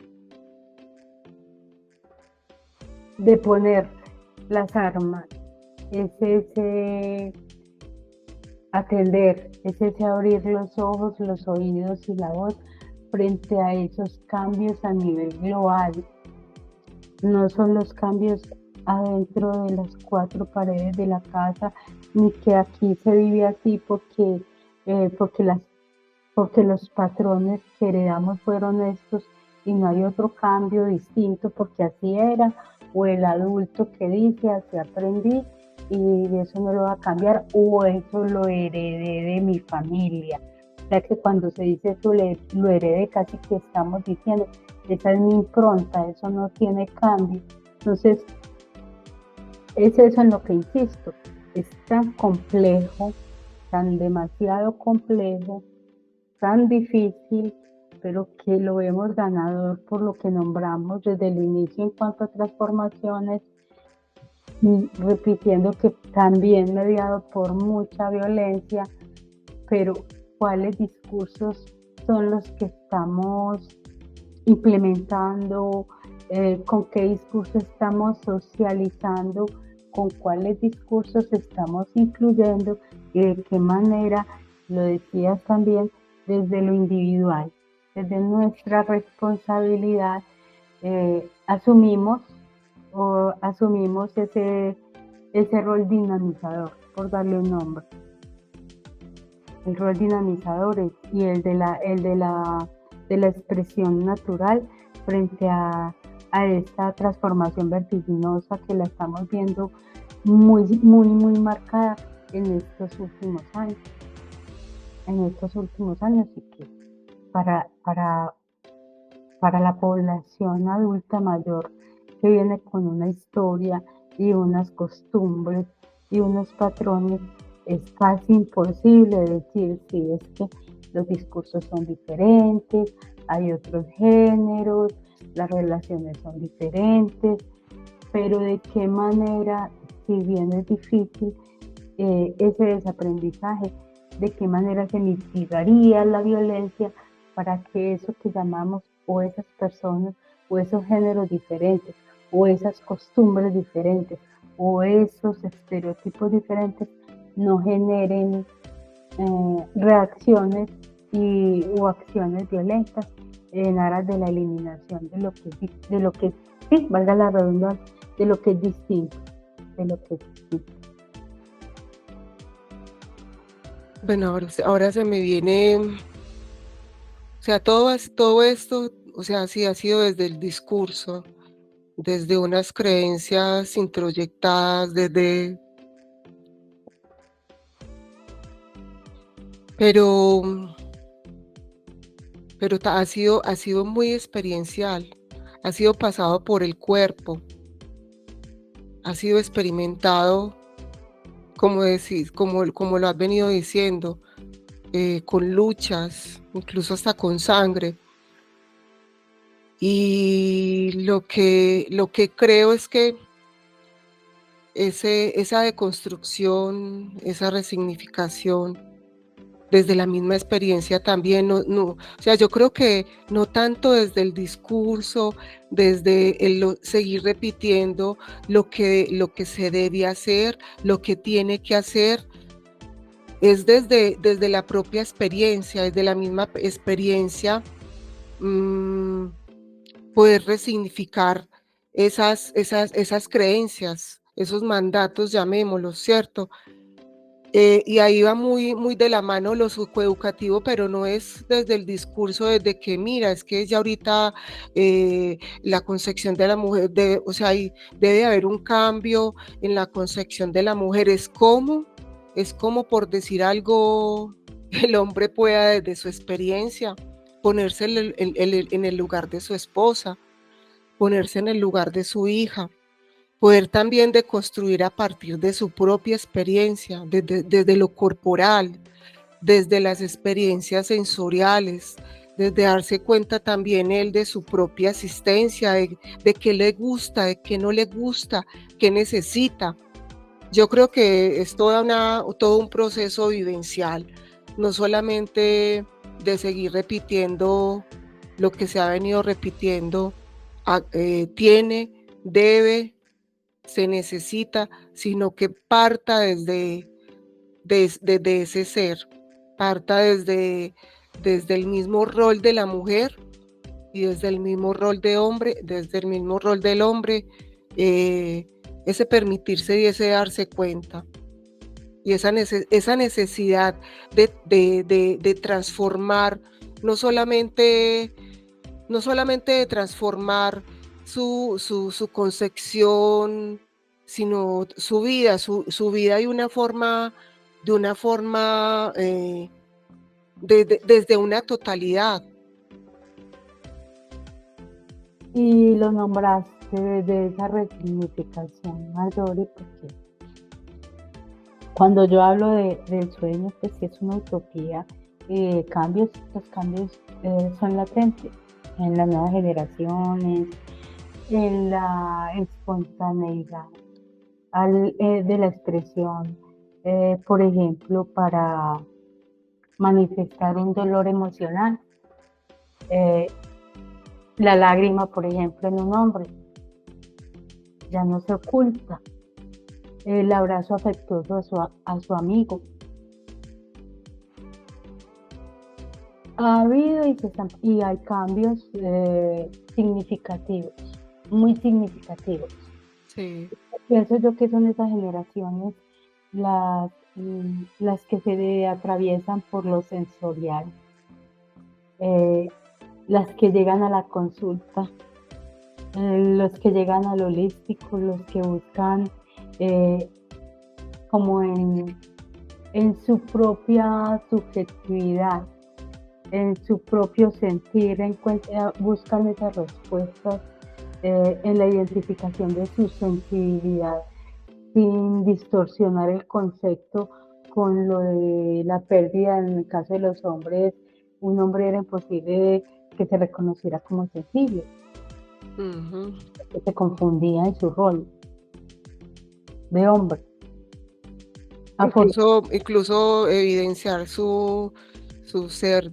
de poner las armas, es ese atender, es ese abrir los ojos, los oídos y la voz frente a esos cambios a nivel global. No son los cambios adentro de las cuatro paredes de la casa, ni que aquí se vive así porque los patrones que heredamos fueron estos y no hay otro cambio distinto porque así era, o el adulto que dice así aprendí y eso no lo va a cambiar, o eso lo heredé de mi familia. O sea que cuando se dice eso lo heredé, casi que estamos diciendo, esa es mi impronta, eso no tiene cambio. Entonces, es eso en lo que insisto, es tan complejo, tan demasiado complejo, tan difícil, pero que lo vemos ganador por lo que nombramos desde el inicio en cuanto a transformaciones, y repitiendo que también mediado por mucha violencia, pero ¿cuáles discursos son los que estamos implementando? ¿Con qué discurso estamos socializando? ¿Con cuáles discursos estamos incluyendo? ¿Y de qué manera, lo decías también, desde lo individual, desde nuestra responsabilidad, asumimos ese rol dinamizador, por darle un nombre? El rol dinamizador y el de la expresión natural frente a esta transformación vertiginosa que la estamos viendo muy, muy, muy marcada en estos últimos años. Y que para la población adulta mayor que viene con una historia y unas costumbres y unos patrones, es casi imposible decir si es que los discursos son diferentes, hay otros géneros, las relaciones son diferentes, pero de qué manera, si bien es difícil ese desaprendizaje, de qué manera se mitigaría la violencia para que eso que llamamos, o esas personas, o esos géneros diferentes, o esas costumbres diferentes, o esos estereotipos diferentes, no generen reacciones o acciones violentas en aras de la eliminación de lo que sí, valga la redundancia, de lo que es distinto, Bueno, ahora se me viene, o sea, todo esto, o sea, sí ha sido desde el discurso, desde unas creencias introyectadas, pero ha sido muy experiencial. ha sido pasado por el cuerpo, ha sido experimentado, como decís, como lo has venido diciendo, con luchas, incluso hasta con sangre. Y lo que creo es que esa deconstrucción, esa resignificación, desde la misma experiencia también, o sea, yo creo que no tanto desde el discurso, desde seguir repitiendo lo que se debe hacer, lo que tiene que hacer, es desde la propia experiencia, desde la misma experiencia, mmm, poder resignificar esas creencias, esos mandatos, llamémoslos, ¿cierto? Y ahí va muy de la mano lo psicoeducativo, pero no es desde el discurso, desde que mira, es que ya ahorita la concepción de la mujer, o sea, debe haber un cambio en la concepción de la mujer. Es como por decir algo, el hombre pueda desde su experiencia ponerse en el lugar de su esposa, ponerse en el lugar de su hija, poder también deconstruir a partir de su propia experiencia, desde lo corporal, desde las experiencias sensoriales, desde darse cuenta también él de su propia existencia, de qué le gusta, de qué no le gusta, qué necesita. Yo creo que es todo un proceso vivencial, no solamente de seguir repitiendo lo que se ha venido repitiendo, debe, se necesita, sino que parta desde ese ser, parta desde el mismo rol de la mujer y desde el mismo rol de hombre, desde el mismo rol del hombre, ese permitirse y ese darse cuenta. Y esa necesidad de transformar, no solamente de transformar su concepción, sino su vida de una forma desde una totalidad. Y lo nombraste de esa resignificación, Marjorie, porque cuando yo hablo del sueño, pues sí es una utopía, los cambios son latentes en las nuevas generaciones, en la espontaneidad de la expresión, por ejemplo, para manifestar un dolor emocional. La lágrima, por ejemplo, en un hombre ya no se oculta. El abrazo afectuoso a su amigo. Ha habido y hay cambios significativos, muy significativos. Sí. Pienso yo que son esas generaciones las que se atraviesan por lo sensorial, las que llegan a la consulta, los que llegan al holístico, los que buscan como en su propia subjetividad, en su propio sentir, buscan esas respuestas en la identificación de su sensibilidad, sin distorsionar el concepto con lo de la pérdida. En el caso de los hombres, un hombre era imposible que se reconociera como sensible, que se confundía en su rol de hombre. Incluso evidenciar su ser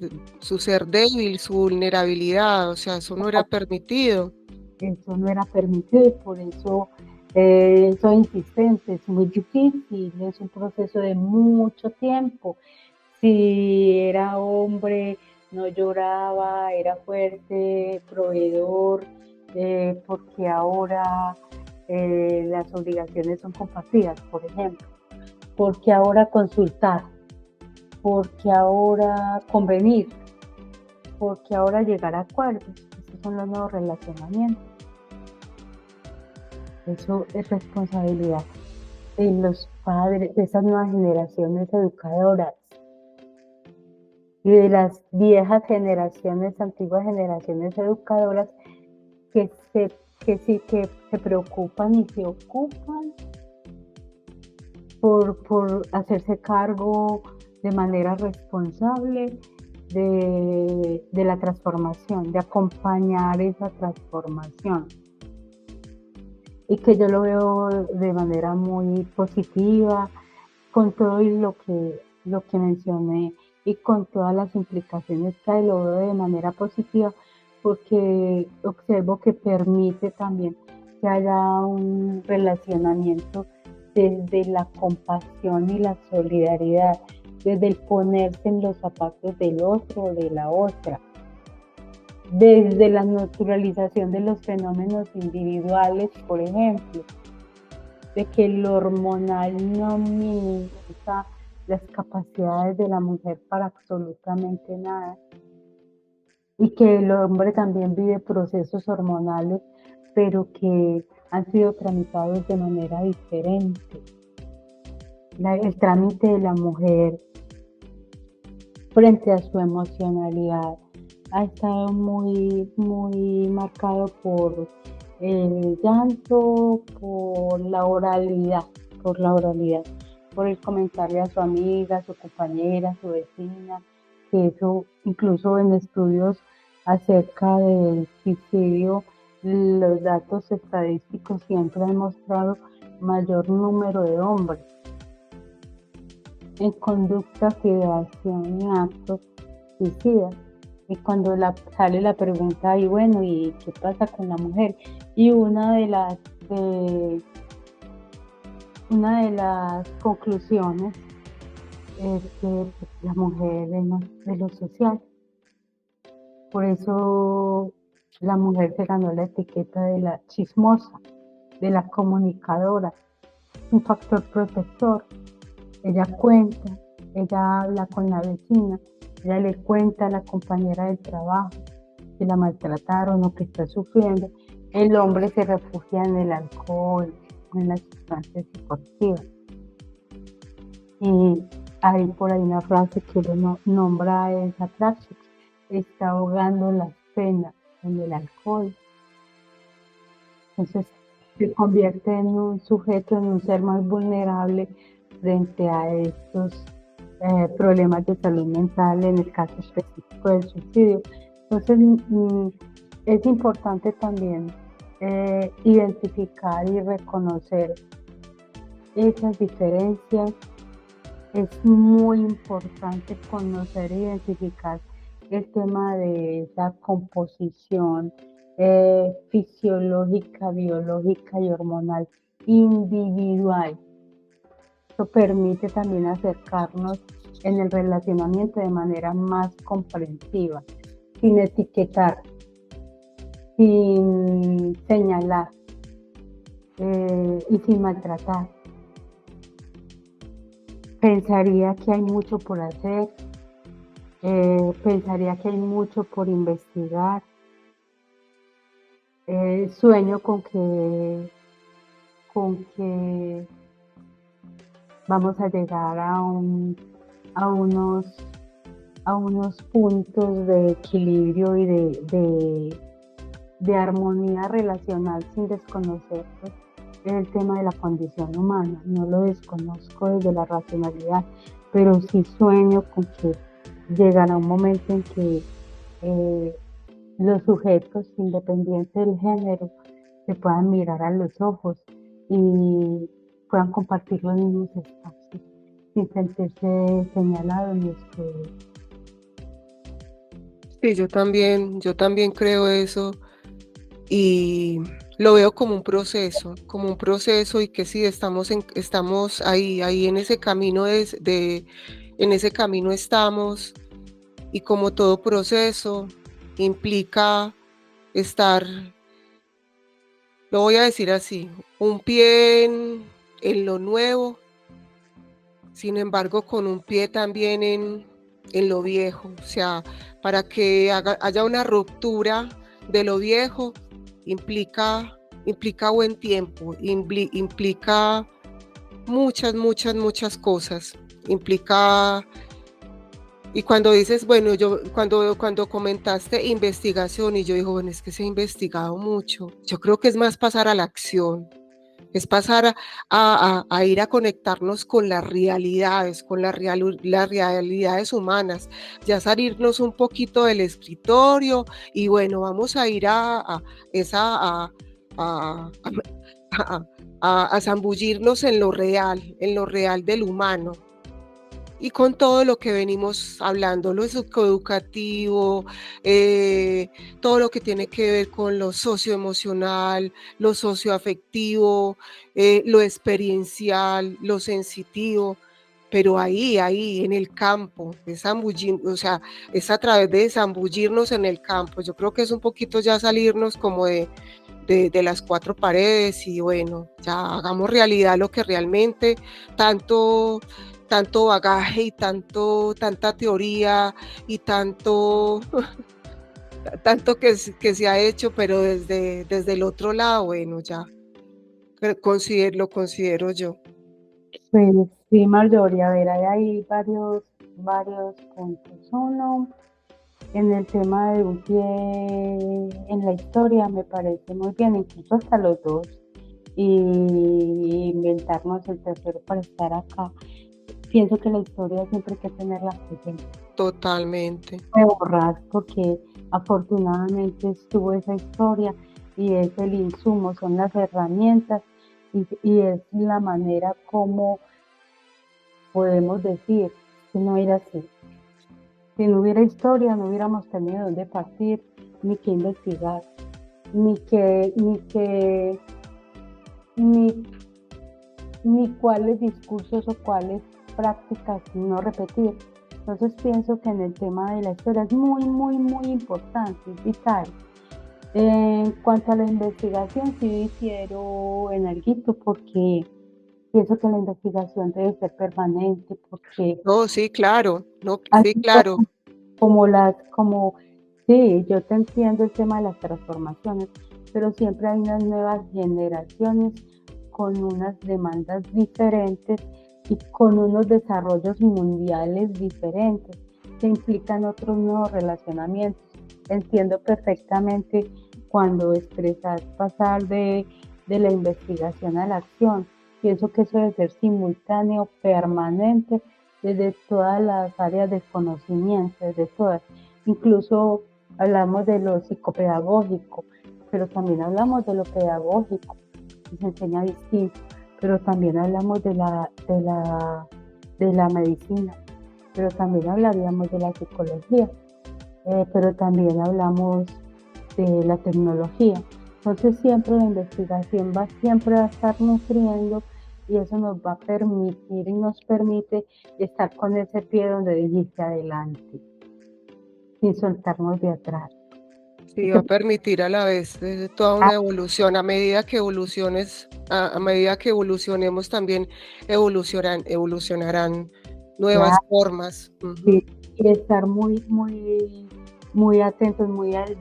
débil, su vulnerabilidad, o sea, eso no era permitido. Eso no era permitido y por eso soy insistente, es muy difícil, es un proceso de mucho tiempo. Si era hombre, no lloraba, era fuerte, proveedor, porque ahora las obligaciones son compartidas, por ejemplo, porque ahora consultar, porque ahora convenir, porque ahora llegar a acuerdos. Esos son los nuevos relacionamientos. Eso es responsabilidad de los padres, de esas nuevas generaciones educadoras y de las viejas generaciones, antiguas generaciones educadoras que se, que sí que se preocupan y se ocupan por hacerse cargo de manera responsable de la transformación, de acompañar esa transformación. Y que yo lo veo de manera muy positiva, con todo lo que mencioné y con todas las implicaciones que hay, lo veo de manera positiva, porque observo que permite también que haya un relacionamiento desde la compasión y la solidaridad, desde el ponerse en los zapatos del otro o de la otra, desde la naturalización de los fenómenos individuales, por ejemplo, de que lo hormonal no minimiza las capacidades de la mujer para absolutamente nada, y que el hombre también vive procesos hormonales, pero que han sido tramitados de manera diferente. El trámite de la mujer frente a su emocionalidad ha estado muy marcado por el llanto, por la oralidad, por el comentarle a su amiga, a su compañera, a su vecina, que eso incluso en estudios acerca del suicidio, los datos estadísticos siempre han mostrado mayor número de hombres en conductas y ideación y actos suicidas. Y cuando sale la pregunta, y bueno, ¿y qué pasa con la mujer? Y una de las conclusiones es que la mujer es de lo social. Por eso la mujer se ganó la etiqueta de la chismosa, de la comunicadora, un factor protector. Ella cuenta, ella habla con la vecina, ella le cuenta a la compañera del trabajo que la maltrataron o que está sufriendo. El hombre se refugia en el alcohol, en las sustancias psicoactivas. Y hay por ahí una frase que uno nombra a esa práctica: está ahogando las penas en el alcohol. Entonces se convierte en un sujeto, en un ser más vulnerable frente a estos problemas de salud mental, en el caso específico del suicidio. Entonces es importante también identificar y reconocer esas diferencias. Es muy importante conocer e identificar el tema de esa composición fisiológica, biológica y hormonal individual. Esto permite también acercarnos en el relacionamiento de manera más comprensiva, sin etiquetar, sin señalar y sin maltratar. Pensaría que hay mucho por hacer, pensaría que hay mucho por investigar. Sueño con que vamos a llegar a unos puntos de equilibrio y de armonía relacional sin desconocer el tema de la condición humana. No lo desconozco desde la racionalidad, pero sí sueño con que llegará un momento en que los sujetos, independientes del género, se puedan mirar a los ojos y puedan compartir los mismos espacios sin sentirse señalados ni excluidos. Sí, yo también creo eso, y lo veo como un proceso y que sí, estamos ahí en ese camino en ese camino estamos, y como todo proceso implica estar, lo voy a decir así, un pie en lo nuevo, sin embargo con un pie también en lo viejo. O sea, para que haya una ruptura de lo viejo implica buen tiempo, implica muchas cosas, implica Y cuando dices, bueno, cuando comentaste investigación y yo digo, bueno, es que se ha investigado mucho. Yo creo que es más pasar a la acción, es pasar a ir a conectarnos con las realidades, con las realidades humanas, ya salirnos un poquito del escritorio y bueno, vamos a ir a, a, a zambullirnos en lo real del humano y con todo lo que venimos hablando, lo educativo, todo lo que tiene que ver con lo socioemocional, lo socioafectivo, lo experiencial, lo sensitivo, pero ahí, en el campo, o sea, es a través de zambullirnos en el campo. Yo creo que es un poquito ya salirnos como de las cuatro paredes y bueno, ya hagamos realidad lo que realmente tanto bagaje y tanta teoría y tanto que se ha hecho, pero desde el otro lado, bueno, ya lo considero yo. Pues sí, Marjorie, a ver, hay ahí varios puntos. Uno, en el tema de un pie en la historia me parece muy bien, incluso hasta los dos, y inventarnos el tercero para estar acá. Pienso que la historia siempre hay que tenerla presente. Totalmente. De borrar porque afortunadamente estuvo esa historia y es el insumo, son las herramientas y es la manera como podemos decir que no era así. Si no hubiera historia, no hubiéramos tenido dónde partir, ni qué investigar, ni cuáles discursos o cuáles prácticas no repetir. Entonces pienso que en el tema de la historia es muy importante, es vital. En cuanto a la investigación, sí difiero en algo porque pienso que la investigación debe ser permanente, porque No, sí, claro, no, sí, así claro. como, sí, yo te entiendo el tema de las transformaciones, pero siempre hay unas nuevas generaciones con unas demandas diferentes y con unos desarrollos mundiales diferentes que implican otros nuevos relacionamientos. Entiendo perfectamente cuando expresas pasar de la investigación a la acción. Pienso que eso debe ser simultáneo, permanente, desde todas las áreas de conocimiento, desde todas. Incluso hablamos de lo psicopedagógico, pero también hablamos de lo pedagógico, que se enseña distinto, pero también hablamos de la medicina, pero también hablaríamos de la psicología, pero también hablamos de la tecnología. Entonces siempre la investigación siempre va a estar nutriendo y eso nos va a permitir y nos permite estar con ese pie donde dijiste adelante, sin soltarnos de atrás. Sí, va a permitir a la vez toda Ah, una evolución. A medida que evolucionemos también evolucionarán nuevas claro, formas. sí, Ujú. y estar muy atentos, muy al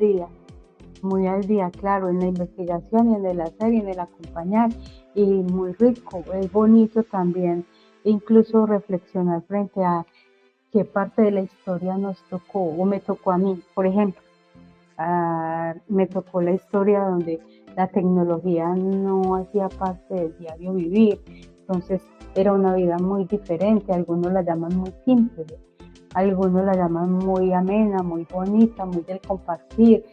día, claro, en la investigación y en el hacer y en el acompañar, y muy rico, es bonito también, incluso reflexionar frente a qué parte de la historia nos tocó o me tocó a mí, por ejemplo, me tocó la historia donde la tecnología no hacía parte del diario vivir, entonces era una vida muy diferente, algunos la llaman muy simple, algunos la llaman muy amena, muy bonita, muy del compartir.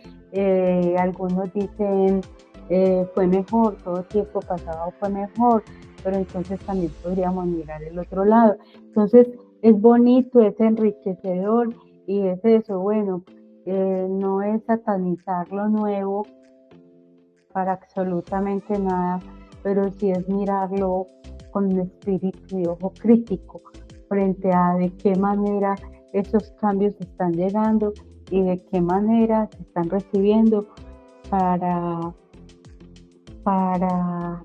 Algunos dicen fue mejor, todo tiempo pasado fue mejor, pero entonces también podríamos mirar el otro lado. Entonces es bonito, es enriquecedor y es eso, bueno, no es satanizar lo nuevo para absolutamente nada, pero sí es mirarlo con un espíritu y ojo crítico frente a de qué manera esos cambios están llegando y de qué manera se están recibiendo para, para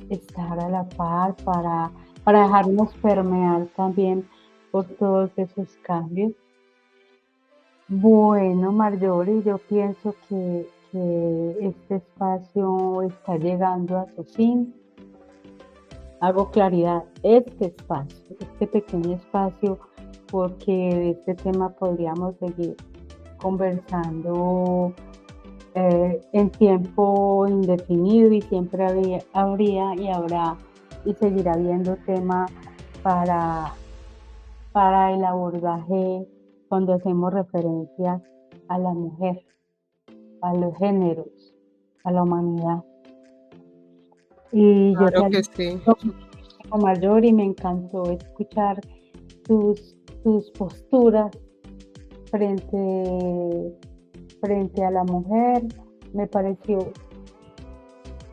estar a la par, para dejarnos permear también por todos esos cambios. Bueno, Marjorie, yo pienso que este espacio está llegando a su fin. Hago claridad, este espacio, este pequeño espacio porque de este tema podríamos seguir conversando en tiempo indefinido y siempre habría y habrá y seguirá habiendo tema para, para el abordaje cuando hacemos referencia a la mujer, a los géneros, a la humanidad. Y yo te Claro que sí. agradezco muchísimo, Mayor, y me encantó escuchar tus posturas frente, frente a la mujer. Me pareció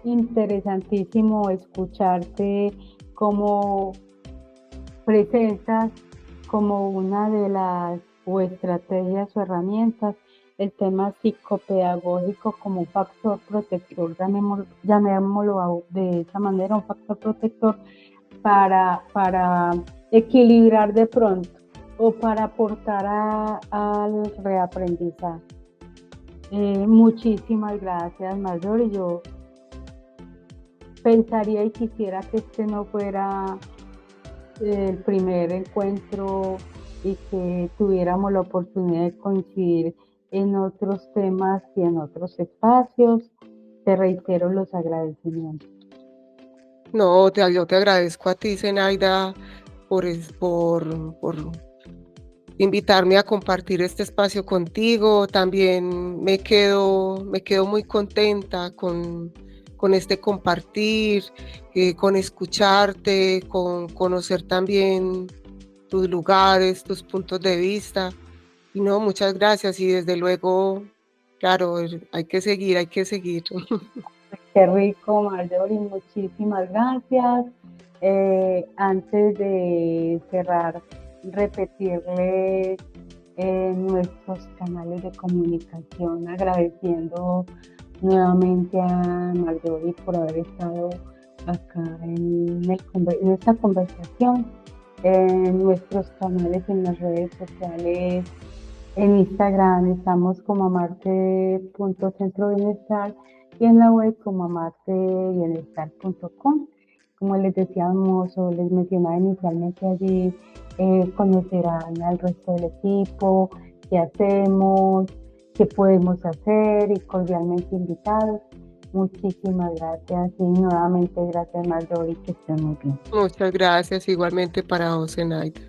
interesantísimo escucharte cómo presentas como una de las o estrategias o herramientas el tema psicopedagógico como un factor protector, llamémoslo de esa manera, un factor protector para equilibrar de pronto o para aportar al reaprendizaje. Muchísimas gracias, Mayor. Y yo pensaría y quisiera que este no fuera el primer encuentro y que tuviéramos la oportunidad de coincidir en otros temas y en otros espacios. Te reitero los agradecimientos. No, yo te agradezco a ti, Zenaida, por invitarme a compartir este espacio contigo. También me quedo muy contenta con este compartir, con escucharte, con conocer también tus lugares, tus puntos de vista. Y no, muchas gracias y desde luego, claro, hay que seguir, hay que seguir. Qué rico, Marjorie, muchísimas gracias. Antes de cerrar, repetirles nuestros canales de comunicación, agradeciendo nuevamente a Marjorie por haber estado acá en esta conversación. En nuestros canales en las redes sociales, en Instagram estamos como amarte.centrobienestar y en la web como amartebienestar.com. Como les decíamos o les mencionaba inicialmente allí, conocerán al resto del equipo, qué hacemos, qué podemos hacer y cordialmente invitados. Muchísimas gracias y nuevamente gracias, Marjorie, que estén muy bien. Muchas gracias igualmente para vos, Zenaida.